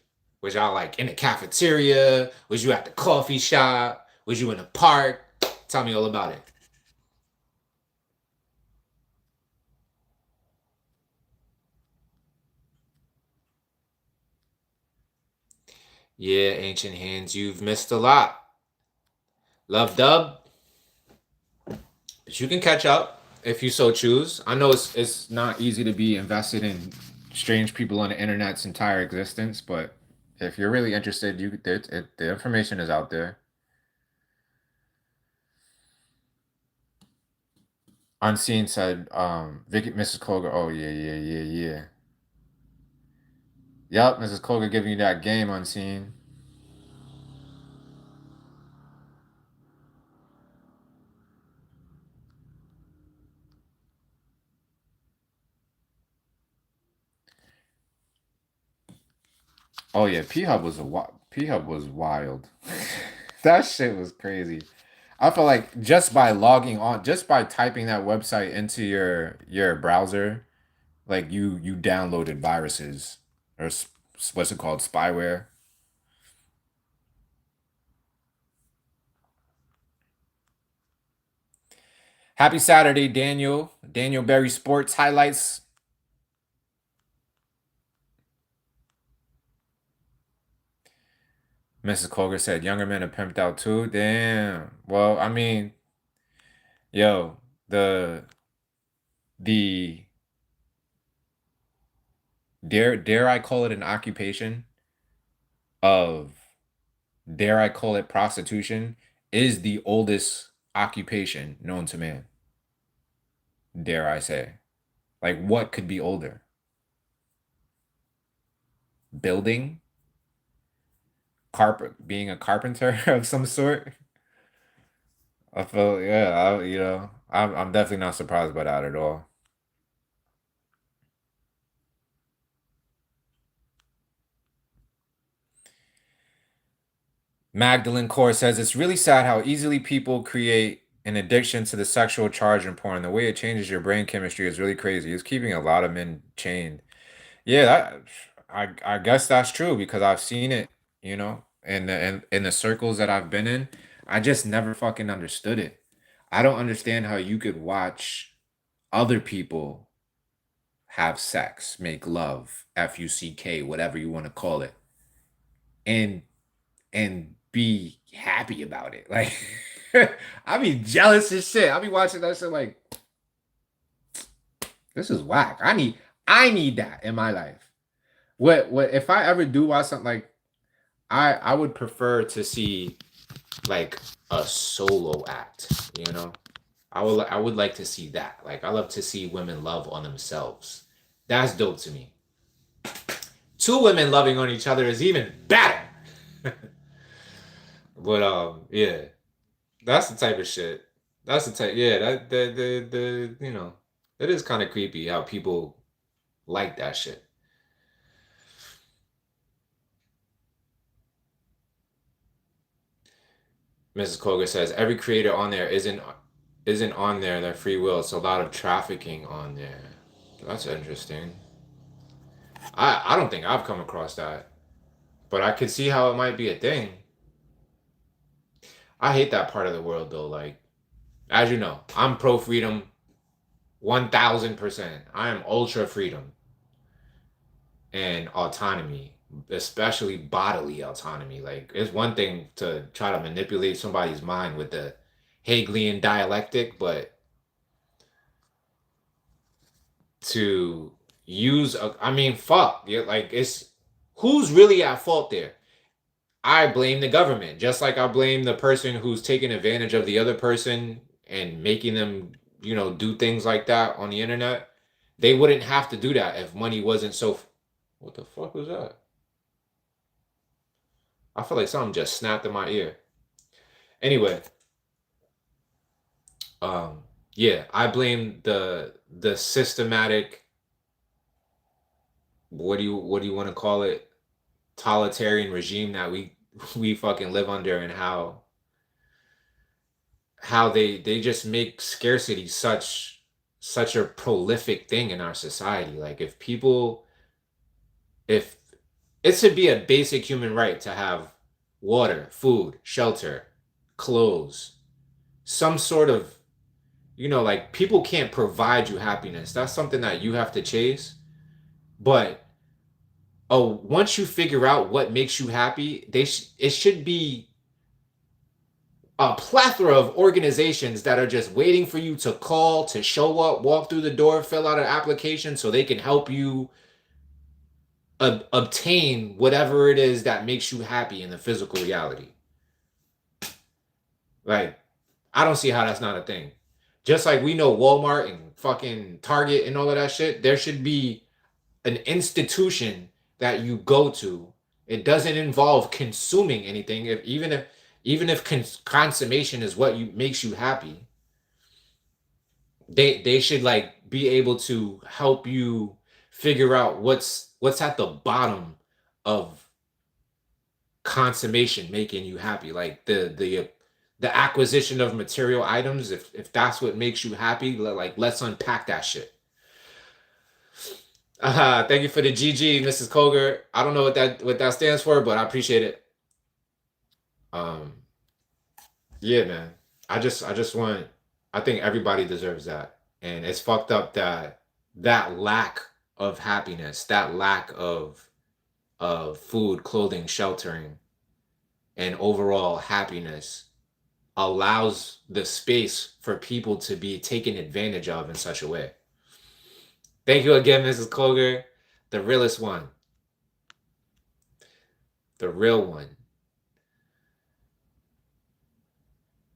y'all like in the cafeteria? Was you at the coffee shop? Was you in the park? Tell me all about it. Yeah, Ancient Hands, you've missed a lot. Love Dub, but you can catch up if you so choose. I know it's not easy to be invested in strange people on the internet's entire existence, but if you're really interested, the information is out there. Unseen said, Vicky, Mrs. Koger. Oh yeah, yeah, yeah, yeah. Yep, Mrs. Koger giving you that game, Unseen. Oh yeah, P Hub was wild. That shit was crazy. I feel like just by logging on, just by typing that website into your browser, like you downloaded viruses or what's it called, spyware. Happy Saturday, Daniel. Daniel Berry Sports highlights. Mrs. Koger said younger men are pimped out too. Damn. Well, I mean, yo, the dare I call it an occupation of dare I call it prostitution is the oldest occupation known to man. Dare I say. Like what could be older? Building, carpet, being a carpenter of some sort. I feel yeah, I'm definitely not surprised by that at all. Magdalene Core says it's really sad how easily people create an addiction to the sexual charge in porn. The way it changes your brain chemistry is really crazy. It's keeping a lot of men chained. Yeah, I guess that's true because I've seen it, in the circles that I've been in. I just never fucking understood it. I don't understand how you could watch other people have sex, make love, fuck, whatever you want to call it, and be happy about it. Like I be jealous as shit. I be watching that shit like this is whack. I need that in my life. What if I ever do watch something like I would prefer to see like a solo act, you know? I would like to see that. Like I love to see women love on themselves. That's dope to me. Two women loving on each other is even better. But yeah, that's the type of shit. That's the type. Yeah, that it is kind of creepy how people like that shit. Mrs. Koger says every creator on there isn't on there their free will. It's a lot of trafficking on there. That's interesting. I don't think I've come across that, but I could see how it might be a thing. I hate that part of the world though. Like as you know, I'm pro freedom 1000%. I am ultra freedom and autonomy, especially bodily autonomy. Like it's one thing to try to manipulate somebody's mind with the Hegelian dialectic, but to I mean, fuck, yeah, like it's who's really at fault there? I blame the government, just like I blame the person who's taking advantage of the other person and making them, do things like that on the internet. They wouldn't have to do that if money wasn't so. What the fuck was that? I feel like something just snapped in my ear. Anyway, um, yeah, I blame the systematic. What do you want to call it? Totalitarian regime that we fucking live under, and how they just make scarcity such a prolific thing in our society. Like if it should be a basic human right to have water, food, shelter, clothes, some sort of, like people can't provide you happiness. That's something that you have to chase. But once you figure out what makes you happy, it should be a plethora of organizations that are just waiting for you to call, to show up, walk through the door, fill out an application so they can help you obtain whatever it is that makes you happy in the physical reality. Like, I don't see how that's not a thing. Just like we know Walmart and fucking Target and all of that shit, there should be an institution that you go to. It doesn't involve consuming anything. Even if consummation is what makes you happy, they should like be able to help you figure out what's at the bottom of consummation making you happy, like the acquisition of material items. If that's what makes you happy, like let's unpack that shit. Thank you for the GG, Mrs. Koger. I don't know what that stands for, but I appreciate it. um yeah, man. I just want, I think everybody deserves that. And it's fucked up that that lack of happiness, that lack of food, clothing, sheltering, and overall happiness allows the space for people to be taken advantage of in such a way. Thank you again, Mrs. Koger. The realest one. The real one.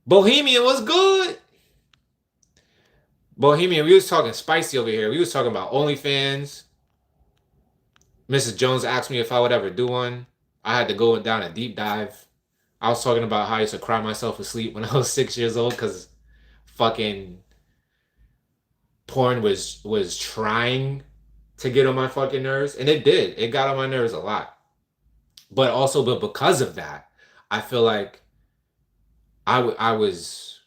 Bohemian was good. Bohemian, we was talking spicy over here. We was talking about OnlyFans. Mrs. Jones asked me if I would ever do one. I had to go down a deep dive. I was talking about how I used to cry myself asleep when I was 6 years old because fucking porn was trying to get on my fucking nerves, and it did. It got on my nerves a lot. But because of that, I feel like I was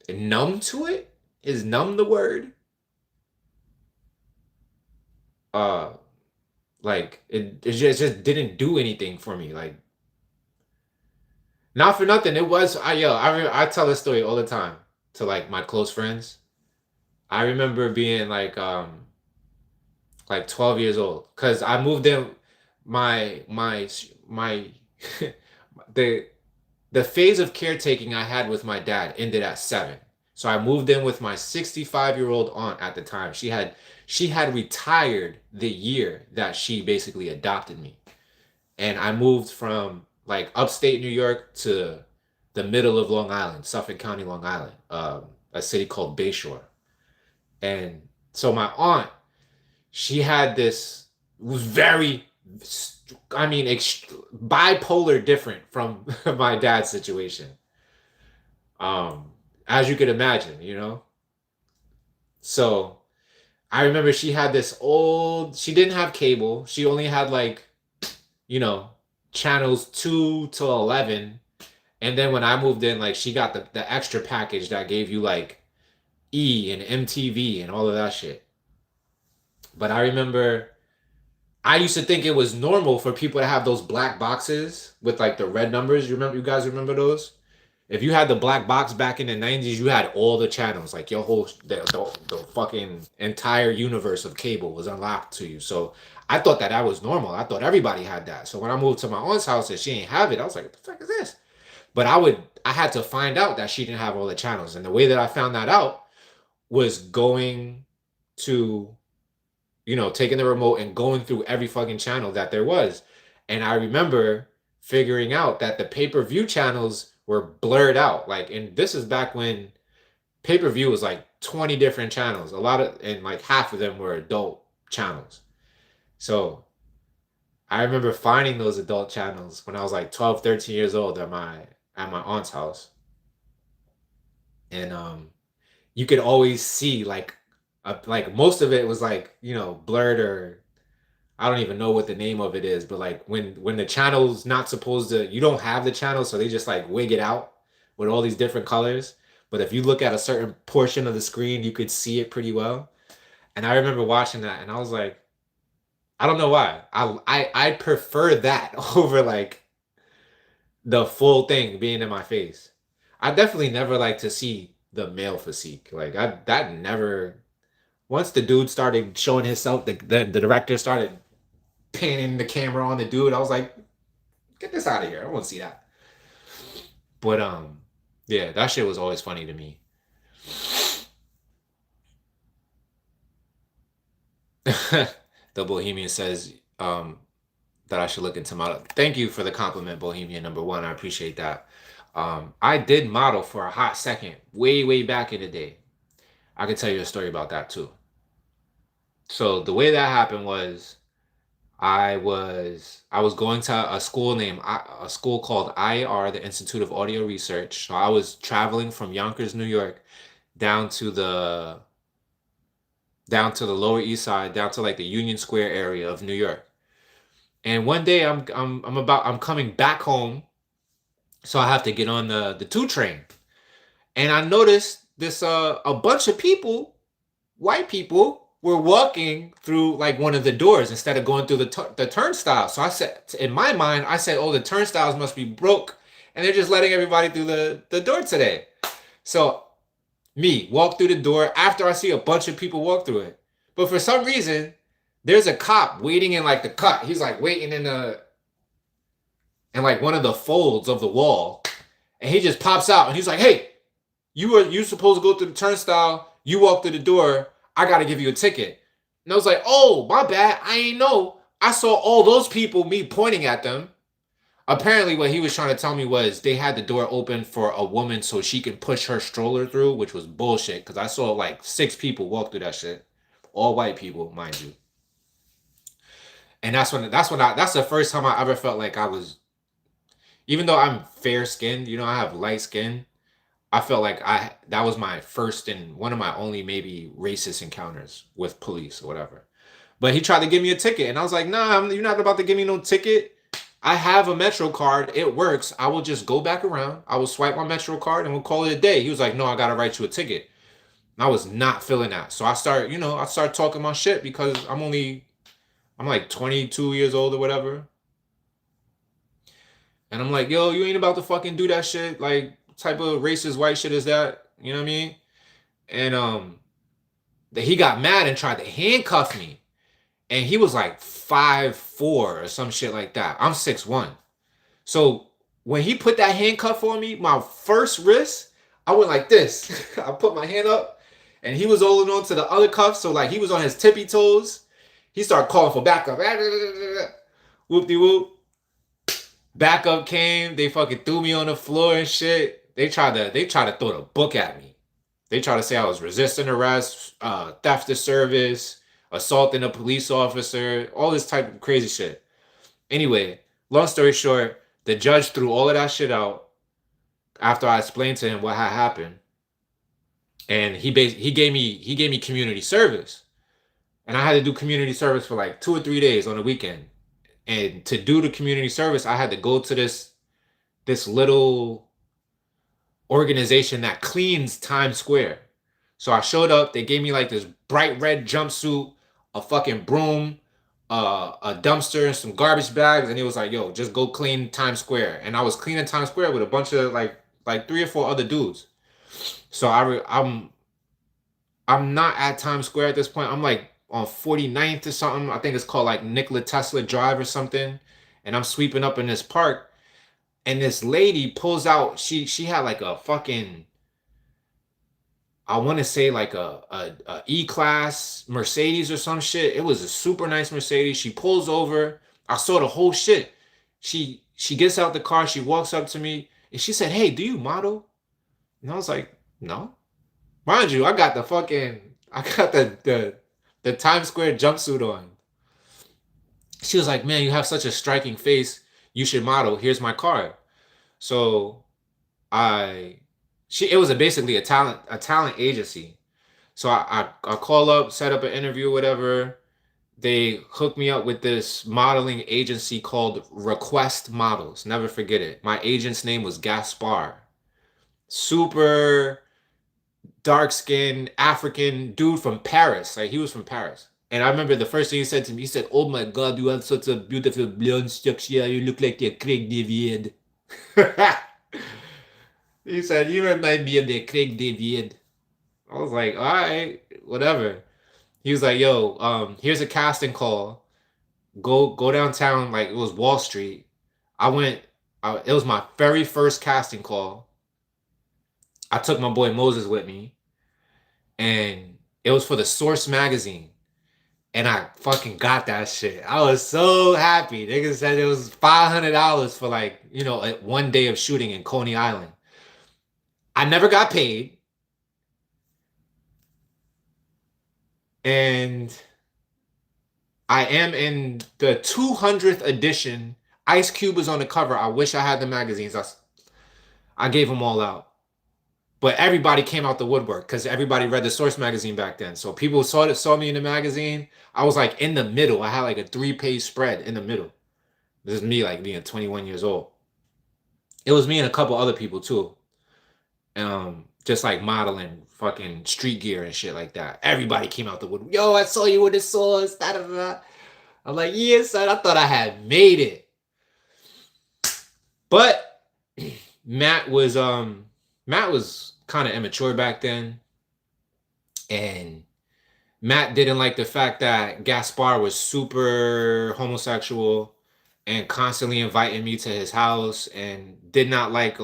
numb to it. Is numb the word? Uh, like it just didn't do anything for me. Like, not for nothing. It was I tell this story all the time to like my close friends. I remember being like 12 years old because I moved in. My the the phase of caretaking I had with my dad ended at 7. So I moved in with my 65-year-old aunt at the time. She had retired the year that she basically adopted me. And I moved from like upstate New York to the middle of Long Island, Suffolk County, Long Island, a city called Bayshore. And so my aunt, she had this, was very, I mean, bipolar different from my dad's situation. Um, as you could imagine, So I remember she had this old, she didn't have cable. She only had like, you know, channels 2 to 11. And then when I moved in, like she got the extra package that gave you like E and MTV and all of that shit. But I remember I used to think it was normal for people to have those black boxes with like the red numbers. You guys remember those? If you had the black box back in the 90s, you had all the channels. Like your whole the fucking entire universe of cable was unlocked to you. So I thought that was normal. I thought everybody had that. So when I moved to my aunt's house and she ain't have it, I was like, what the fuck is this? But I had to find out that she didn't have all the channels. And the way that I found that out was going to, taking the remote and going through every fucking channel that there was. And I remember figuring out that the pay-per-view channels were blurred out. Like, and this is back when pay-per-view was like 20 different channels. And like half of them were adult channels. So I remember finding those adult channels when I was like 12, 13 years old at my aunt's house. And you could always see like most of it was like, blurred, or I don't even know what the name of it is, but like when the channel's not supposed to, you don't have the channel, so they just like wig it out with all these different colors. But if you look at a certain portion of the screen, you could see it pretty well. And I remember watching that and I was like, I don't know why. I prefer that over like the full thing being in my face. I definitely never like to see the male physique. Like that never. Once the dude started showing himself, the director started panning the camera on the dude. I was like, get this out of here. I want to see that. But yeah, that shit was always funny to me. The Bohemian says that I should look into model. Thank you for the compliment, Bohemian number one. I appreciate that. I did model for a hot second, way, way back in the day. I can tell you a story about that too. So the way that happened was I was going to a school called IR, the Institute of Audio Research. So I was traveling from Yonkers, New York, down to the down to the Lower East Side, down to like the Union Square area of New York. And one day I'm coming back home, so I have to get on the 2 train. And I noticed this a bunch of people, white people, were walking through like one of the doors instead of going through the turnstile. So I said, in my mind, I said, oh, the turnstiles must be broke, and they're just letting everybody through the door today. So me walk through the door after I see a bunch of people walk through it. But for some reason, there's a cop waiting in like the cut. He's like waiting in like one of the folds of the wall, and he just pops out and he's like, "Hey, you supposed to go through the turnstile. You walk through the door. I got to give you a ticket." And I was like, "Oh, my bad. I ain't know. I saw all those people, me pointing at them." Apparently, what he was trying to tell me was they had the door open for a woman so she could push her stroller through, which was bullshit because I saw like 6 people walk through that shit. All white people, mind you. And that's the first time I ever felt like I was, even though I'm fair skinned, I have light skin. I felt like that was my first and one of my only maybe racist encounters with police or whatever. But he tried to give me a ticket, and I was like, "Nah, you're not about to give me no ticket. I have a Metro card. It works. I will just go back around. I will swipe my Metro card, and we'll call it a day." He was like, "No, I gotta write you a ticket." And I was not feeling that, so I start talking my shit because I'm like 22 years old or whatever, and I'm like, "Yo, you ain't about to fucking do that shit. Like, type of racist white shit is that? You know what I mean?" And he got mad and tried to handcuff me. And he was like 5'4" or some shit like that. I'm 6'1". So when he put that handcuff on me, my first wrist, I went like this. I put my hand up, and he was holding on to the other cuff. So like he was on his tippy toes. He started calling for backup. Whoop de whoop. Backup came. They fucking threw me on the floor and shit. They tried to throw the book at me. They tried to say I was resisting arrest, theft of service, assaulting a police officer, all this type of crazy shit. Anyway, long story short, the judge threw all of that shit out after I explained to him what had happened, and he gave me community service, and I had to do community service for like 2 or 3 days on the weekend. And to do the community service, I had to go to this little organization that cleans Times Square. So I showed up. They gave me like this bright red jumpsuit, a fucking broom, a dumpster, and some garbage bags, and it was like, "Yo, just go clean Times Square." And I was cleaning Times Square with a bunch of like 3 or 4 other dudes. So I'm not at Times Square at this point. I'm like on 49th or something. I think it's called like Nikola Tesla Drive or something. And I'm sweeping up in this park, And this lady pulls out, she had like a fucking, I want to say like a E-Class Mercedes or some shit. It was a super nice Mercedes. She pulls over. I saw the whole shit. She gets out the car, she walks up to me, and she said, "Hey, do you model?" And I was like, "No." Mind you, I got the Times Square jumpsuit on. She was like, "Man, you have such a striking face. You should model. Here's my card." So I she it was basically a talent agency. So I call up, set up an interview, whatever. They hooked me up with this modeling agency called Request Models. Never forget it. My agent's name was Gaspar. Super dark skinned African dude from Paris. Like he was from Paris. And I remember the first thing he said to me, he said, "Oh my God, you have such a beautiful blonde structure. You look like you're Craig David." He said, "You remind me of the Craig David." I was like, "All right, whatever." He was like, "Yo, here's a casting call. Go downtown, like it was Wall Street." I went, it was my very first casting call. I took my boy Moses with me, and it was for the Source magazine. And I fucking got that shit. I was so happy. Nigga said it was $500 for like, one day of shooting in Coney Island. I never got paid. And I am in the 200th edition. Ice Cube was on the cover. I wish I had the magazines. I gave them all out. But everybody came out the woodwork because everybody read the Source magazine back then. So people saw me in the magazine. I was like in the middle. I had like a 3-page spread in the middle. This is me like being 21 years old. It was me and a couple other people too. Just like modeling fucking street gear and shit like that. Everybody came out the wood. Yo, I saw you with the Source. Da, da, da. I'm like, yeah, son. I thought I had made it. But Matt was Matt was kind of immature back then, and Matt didn't like the fact that Gaspar was super homosexual and constantly inviting me to his house, and did not like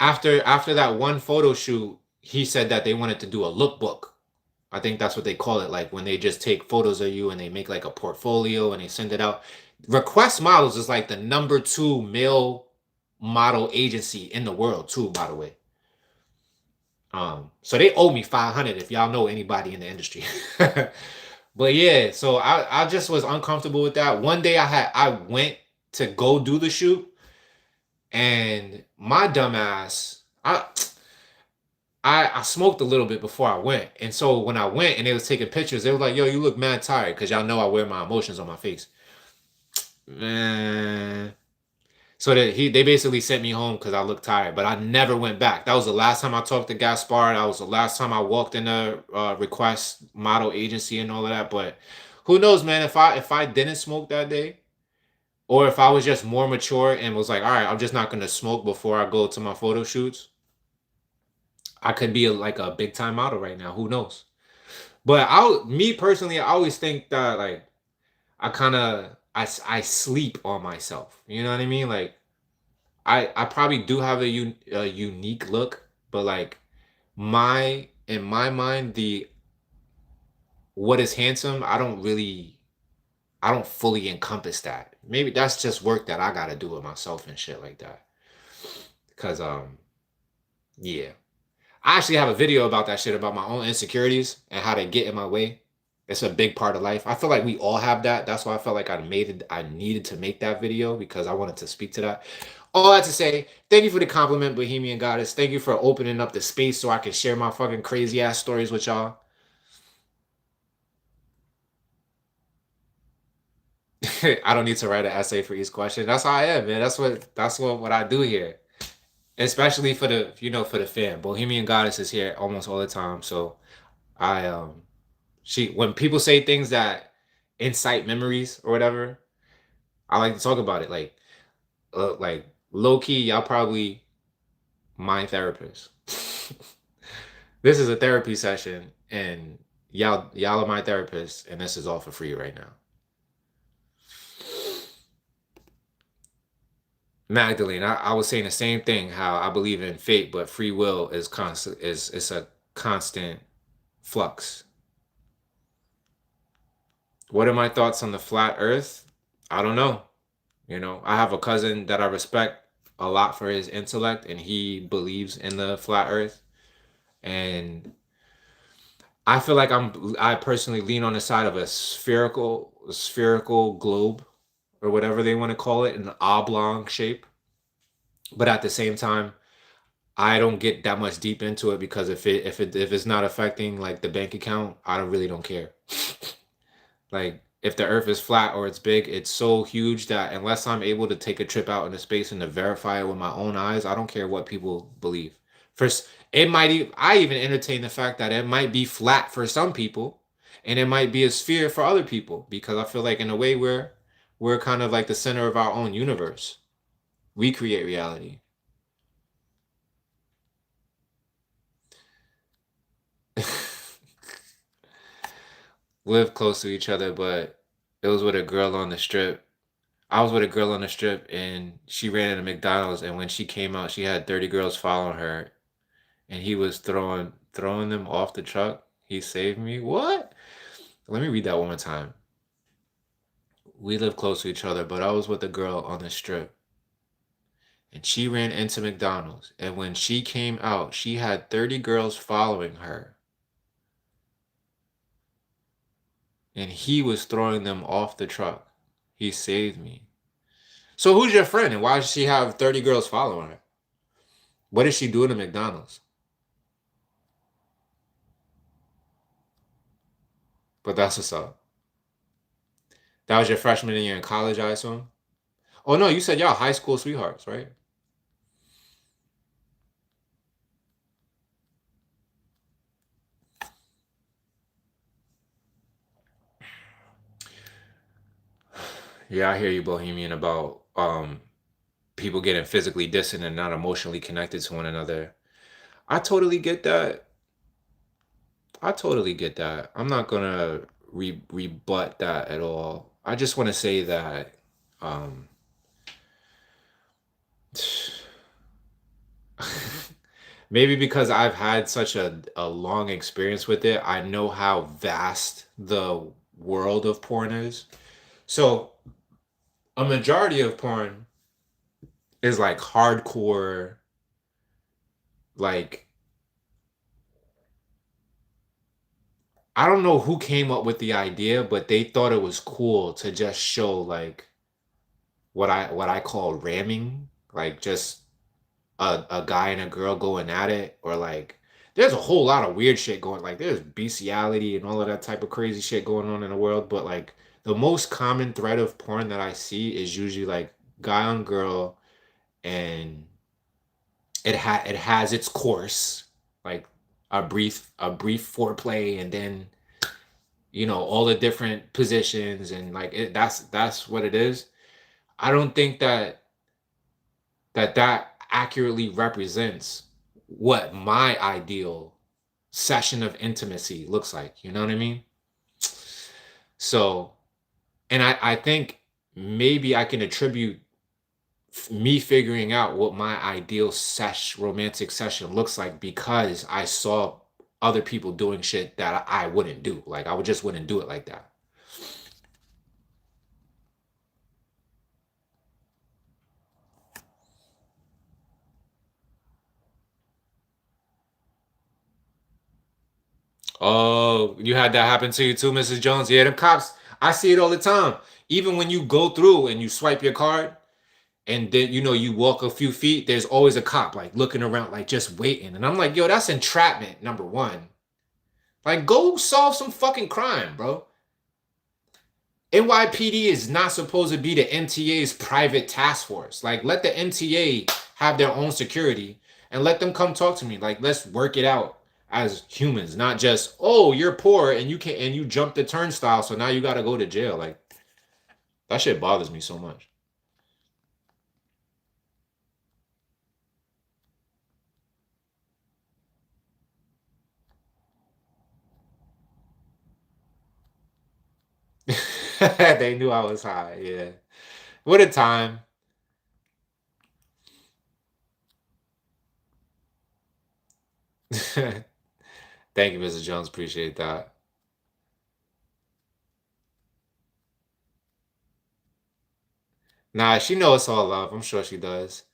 after that one photo shoot, he said that they wanted to do a lookbook. I think that's what they call it, like when they just take photos of you and they make like a portfolio and they send it out. Request Models is like the number 2 male model agency in the world too, by the way. So they owe me 500 if y'all know anybody in the industry. But yeah, so I just was uncomfortable with that. One day I went to go do the shoot, and my dumbass, I smoked a little bit before I went. And so when I went and they was taking pictures, they were like, "Yo, you look mad tired," because y'all know I wear my emotions on my face. Man. So they basically sent me home because I looked tired, but I never went back. That was the last time I talked to Gaspar. That was the last time I walked in a Request model agency and all of that. But who knows, man? If I didn't smoke that day, or if I was just more mature and was like, all right, I'm just not gonna smoke before I go to my photo shoots, I could be like a big time model right now. Who knows? But me personally, I always think that like I sleep on myself. You know what I mean? Like I probably do have a unique look, but like in my mind, the what is handsome, I don't fully encompass that. Maybe that's just work that I gotta do with myself and shit like that. Cause yeah. I actually have a video about that shit, about my own insecurities and how they get in my way. It's a big part of life. I feel like we all have that. That's why I felt like I needed to make that video because I wanted to speak to that. All that to say, thank you for the compliment, Bohemian Goddess. Thank you for opening up the space so I can share my fucking crazy ass stories with y'all. I don't need to write an essay for each question. That's how I am, man. That's what I do here. Especially for the fan. Bohemian Goddess is here almost all the time. So I she when people say things that incite memories or whatever, I like to talk about it. Like low key, y'all probably my therapist. This is a therapy session, and y'all are my therapist, and this is all for free right now. Magdalene, I was saying the same thing. How I believe in fate, but free will is constant. Is it's a constant flux. What are my thoughts on the flat Earth? I don't know. I have a cousin that I respect a lot for his intellect, and he believes in the flat Earth. And I feel like I personally lean on the side of a spherical globe or whatever they want to call it, an oblong shape. But at the same time, I don't get that much deep into it because if it's not affecting like the bank account, I don't care. Like if the earth is flat or it's big, it's so huge that unless I'm able to take a trip out into space and to verify it with my own eyes, I don't care what people believe. First, I even entertain the fact that it might be flat for some people and it might be a sphere for other people because I feel like in a way we're kind of like the center of our own universe. We create reality. Live close to each other, but it was with a girl on the strip. I was with a girl on the strip and she ran into McDonald's and when she came out, she had 30 girls following her and he was throwing them off the truck. He saved me. What? Let me read that one more time. We live close to each other, but I was with a girl on the strip and she ran into McDonald's and when she came out, she had 30 girls following her and he was throwing them off the truck. He saved me. So who's your friend and why does she have 30 girls following her? What is she doing at McDonald's? But that's what's up. That was your freshman year in college, I assume? Oh no, you said y'all high school sweethearts, right? Yeah, I hear you, Bohemian, about people getting physically distant and not emotionally connected to one another. I totally get that. I totally get that. I'm not gonna rebut that at all. I just want to say that um maybe because I've had such a long experience with it, I know how vast the world of porn is. So a majority of porn is like hardcore, like I don't know who came up with the idea, but they thought it was cool to just show like what I call ramming, like just a guy and a girl going at it, or like there's a whole lot of weird shit going, like there's bestiality and all of that type of crazy shit going on in the world, but like the most common thread of porn that I see is usually like guy on girl, and it has its course, like a brief foreplay, and then all the different positions and like that's what it is. I don't think that accurately represents what my ideal session of intimacy looks like. You know what I mean? So, and I think maybe I can attribute me figuring out what my ideal romantic session looks like because I saw other people doing shit that I wouldn't do. Like I would just wouldn't do it like that. Oh, you had that happen to you too, Mrs. Jones? Yeah, them cops, I see it all the time. Even when you go through and you swipe your card and then you walk a few feet, there's always a cop like looking around, like just waiting. And I'm like, yo, that's entrapment, number one. Like, go solve some fucking crime, bro. NYPD is not supposed to be the MTA's private task force. Like, let the MTA have their own security and let them come talk to me. Like, let's work it out as humans, not just, oh, you're poor and you jumped the turnstile, so now you gotta go to jail. Like, that shit bothers me so much. They knew I was high, yeah. What a time. Thank you, Mrs. Jones. Appreciate that. Nah, she knows it's all love. I'm sure she does.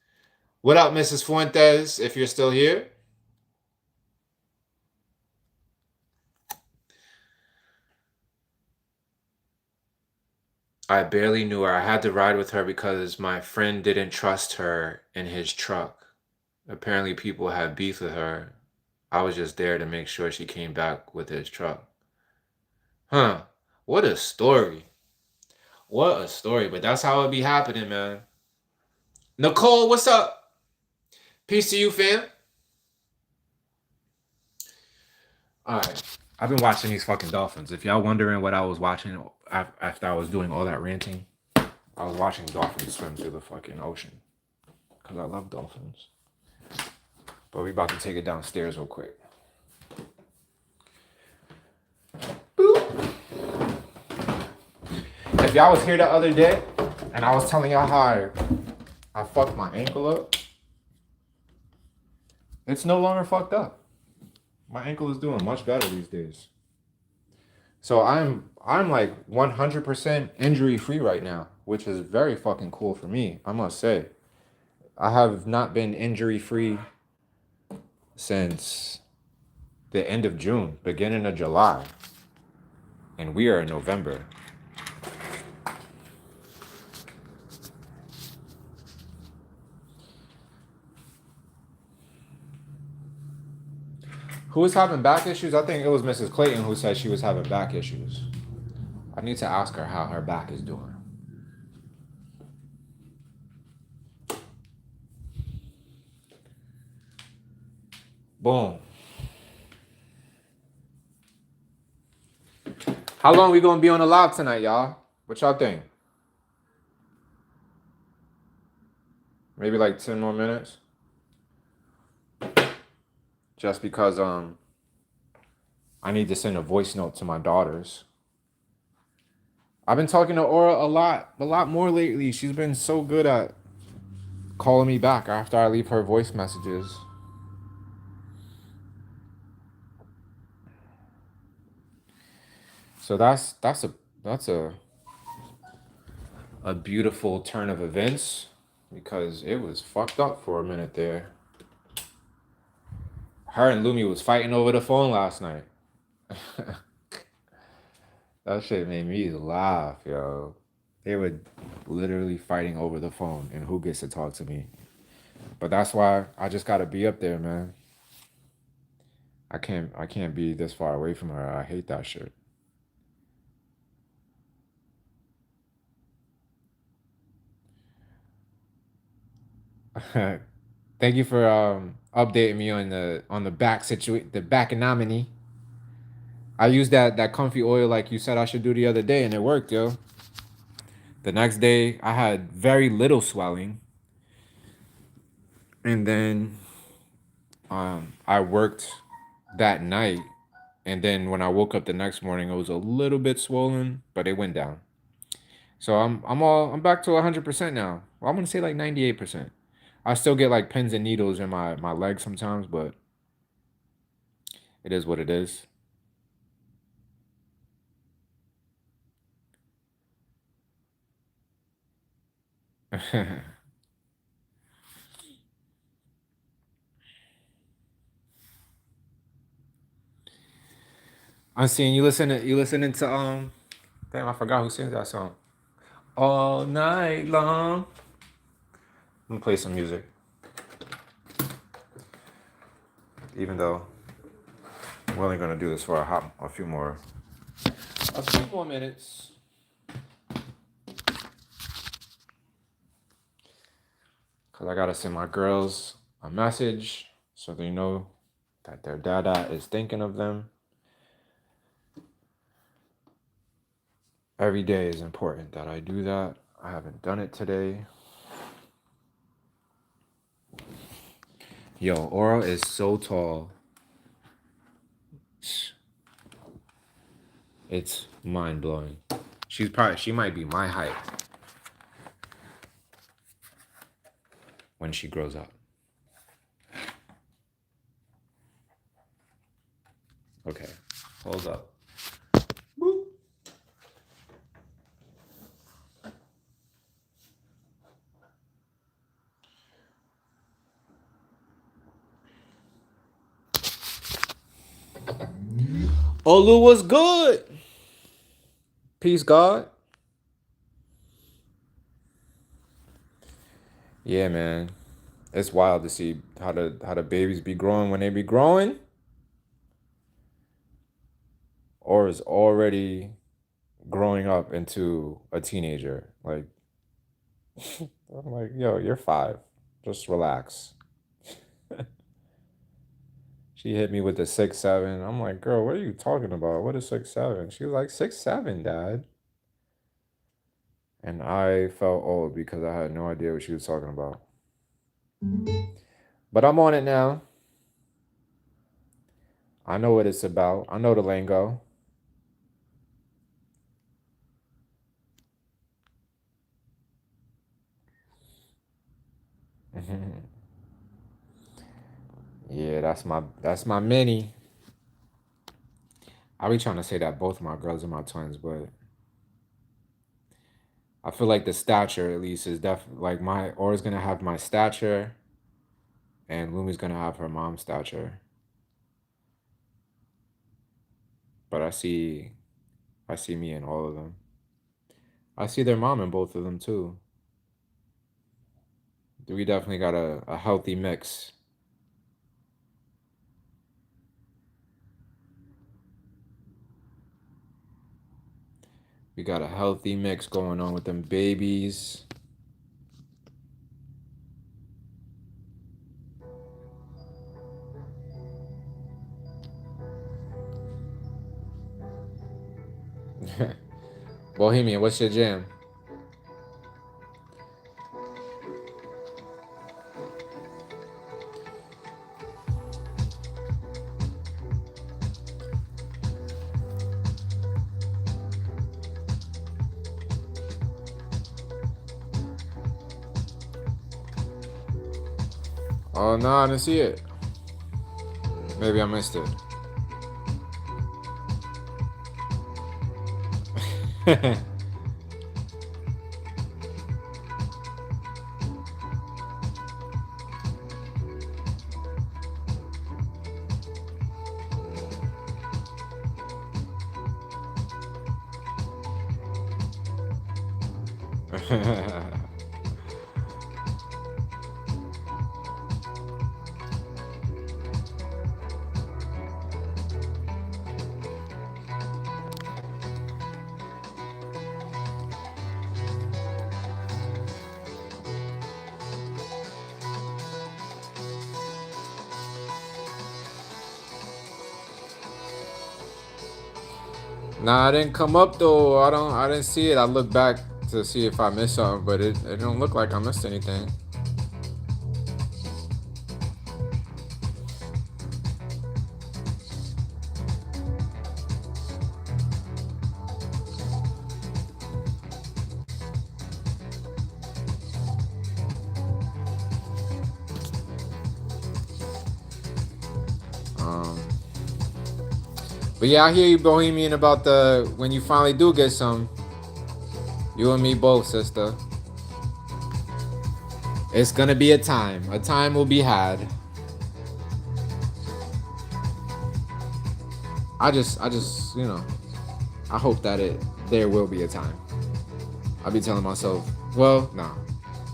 What up, Mrs. Fuentes, if you're still here? I barely knew her. I had to ride with her because my friend didn't trust her in his truck. Apparently, people had beef with her. I was just there to make sure she came back with his truck. Huh. What a story. What a story. But that's how it be happening, man. Nicole, what's up? Peace to you, fam. All right. I've been watching these fucking dolphins. If y'all wondering what I was watching after I was doing all that ranting, I was watching dolphins swim through the fucking ocean. Because I love dolphins. But we about to take it downstairs real quick. Boop. If y'all was here the other day and I was telling y'all how I fucked my ankle up, it's no longer fucked up. My ankle is doing much better these days. So I'm like 100% injury free right now, which is very fucking cool for me, I must say. I have not been injury free since the end of June, beginning of July. And we are in November. Who was having back issues? I think it was Mrs. Clayton who said she was having back issues. I need to ask her how her back is doing. Boom. How long we gonna be on the live tonight, y'all? What y'all think? Maybe like 10 more minutes? Just because I need to send a voice note to my daughters. I've been talking to Aura a lot more lately. She's been so good at calling me back after I leave her voice messages. So that's a beautiful turn of events because it was fucked up for a minute there. Her and Lumi was fighting over the phone last night. That shit made me laugh, yo. They were literally fighting over the phone and who gets to talk to me. But that's why I just gotta be up there, man. I can't be this far away from her. I hate that shit. Thank you for updating me on the back the back anomaly. I used that comfy oil like you said I should do the other day and it worked, yo. The next day I had very little swelling. And then I worked that night, and then when I woke up the next morning, it was a little bit swollen, but it went down. So I'm back to 100% now. Well, I'm gonna say like 98%. I still get like pins and needles in my legs sometimes, but it is what it is. I'm seeing you listening to damn, I forgot who sings that song. All night long. I'm gonna play some music. Even though we're only gonna do this for a few more minutes. Cause I gotta send my girls a message so they know that their dada is thinking of them. Every day is important that I do that. I haven't done it today. Yo, Aura is so tall. It's mind blowing. She might be my height when she grows up. Okay, hold up. Boop. Olu was good. Peace, God. Yeah, man. It's wild to see how the babies be growing when they be growing, or is already growing up into a teenager. Like I'm like, yo, you're 5. Just relax. She hit me with the 6'7". I'm like, girl, what are you talking about? What is 6'7"? She was like, 6'7", Dad. And I felt old because I had no idea what she was talking about. But I'm on it now. I know what it's about. I know the lingo. Yeah, that's my mini. I be trying to say that both my girls are my twins, but I feel like the stature at least is definitely like my Aura's gonna have my stature and Lumi's gonna have her mom's stature. But I see me in all of them. I see their mom in both of them too. We definitely got a healthy mix. We got a healthy mix going on with them babies. Bohemian, what's your jam? Oh no, I didn't see it. Maybe I missed it. Nah, I didn't come up though. I didn't see it. I looked back to see if I missed something, but it don't look like I missed anything. Um, but yeah, I hear you, Bohemian, about the when you finally do get some. You and me both, sister. It's gonna be a time. A time will be had. I just, I hope that there will be a time. I'll be telling myself, well, no,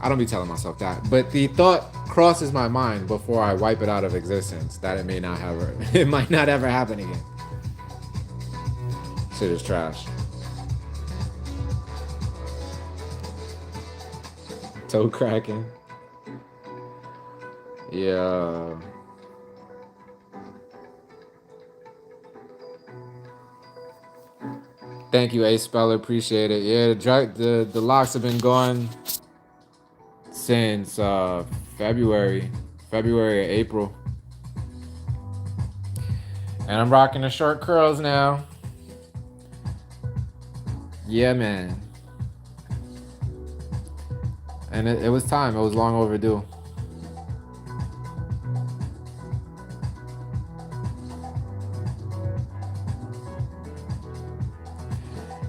I don't be telling myself that, but the thought crosses my mind before I wipe it out of existence that it may not ever, it might not ever happen again. Shit is trash. Toe cracking. Yeah. Thank you, A Speller. Appreciate it. Yeah, the locks have been going since February or April, and I'm rocking the short curls now. Yeah, man. And it was time. It was long overdue.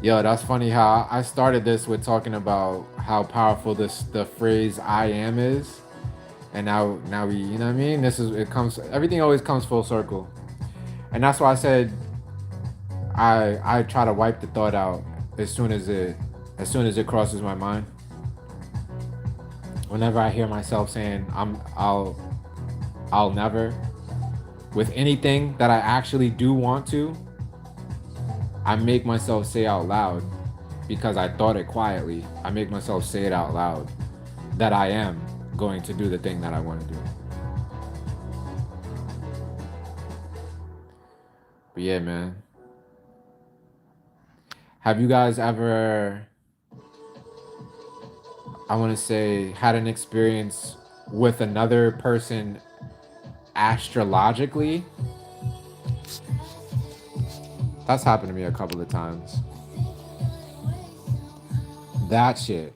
Yo, that's funny how I started this with talking about how powerful the phrase "I am" is, and now we, you know what I mean. This is it comes everything always comes full circle, and that's why I said I try to wipe the thought out as soon as it crosses my mind. Whenever I hear myself saying I'll never with anything that I actually do want to, I make myself say out loud because I thought it quietly. I make myself say it out loud that I am going to do the thing that I want to do. But yeah, man. Have you guys ever, I want to say, had an experience with another person astrologically? That's happened to me a couple of times. That shit.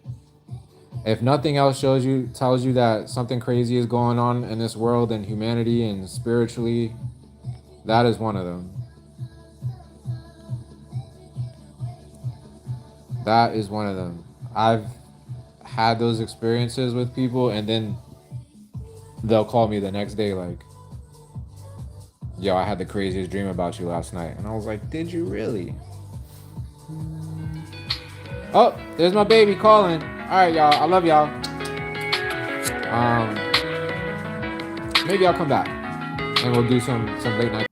If nothing else tells you that something crazy is going on in this world and humanity and spiritually, that is one of them. That is one of them. I've had those experiences with people, and then they'll call me the next day like, yo, I had the craziest dream about you last night. And I was like, did you really? Oh, there's my baby calling. All right, y'all. I love y'all. Maybe I'll come back and we'll do some late night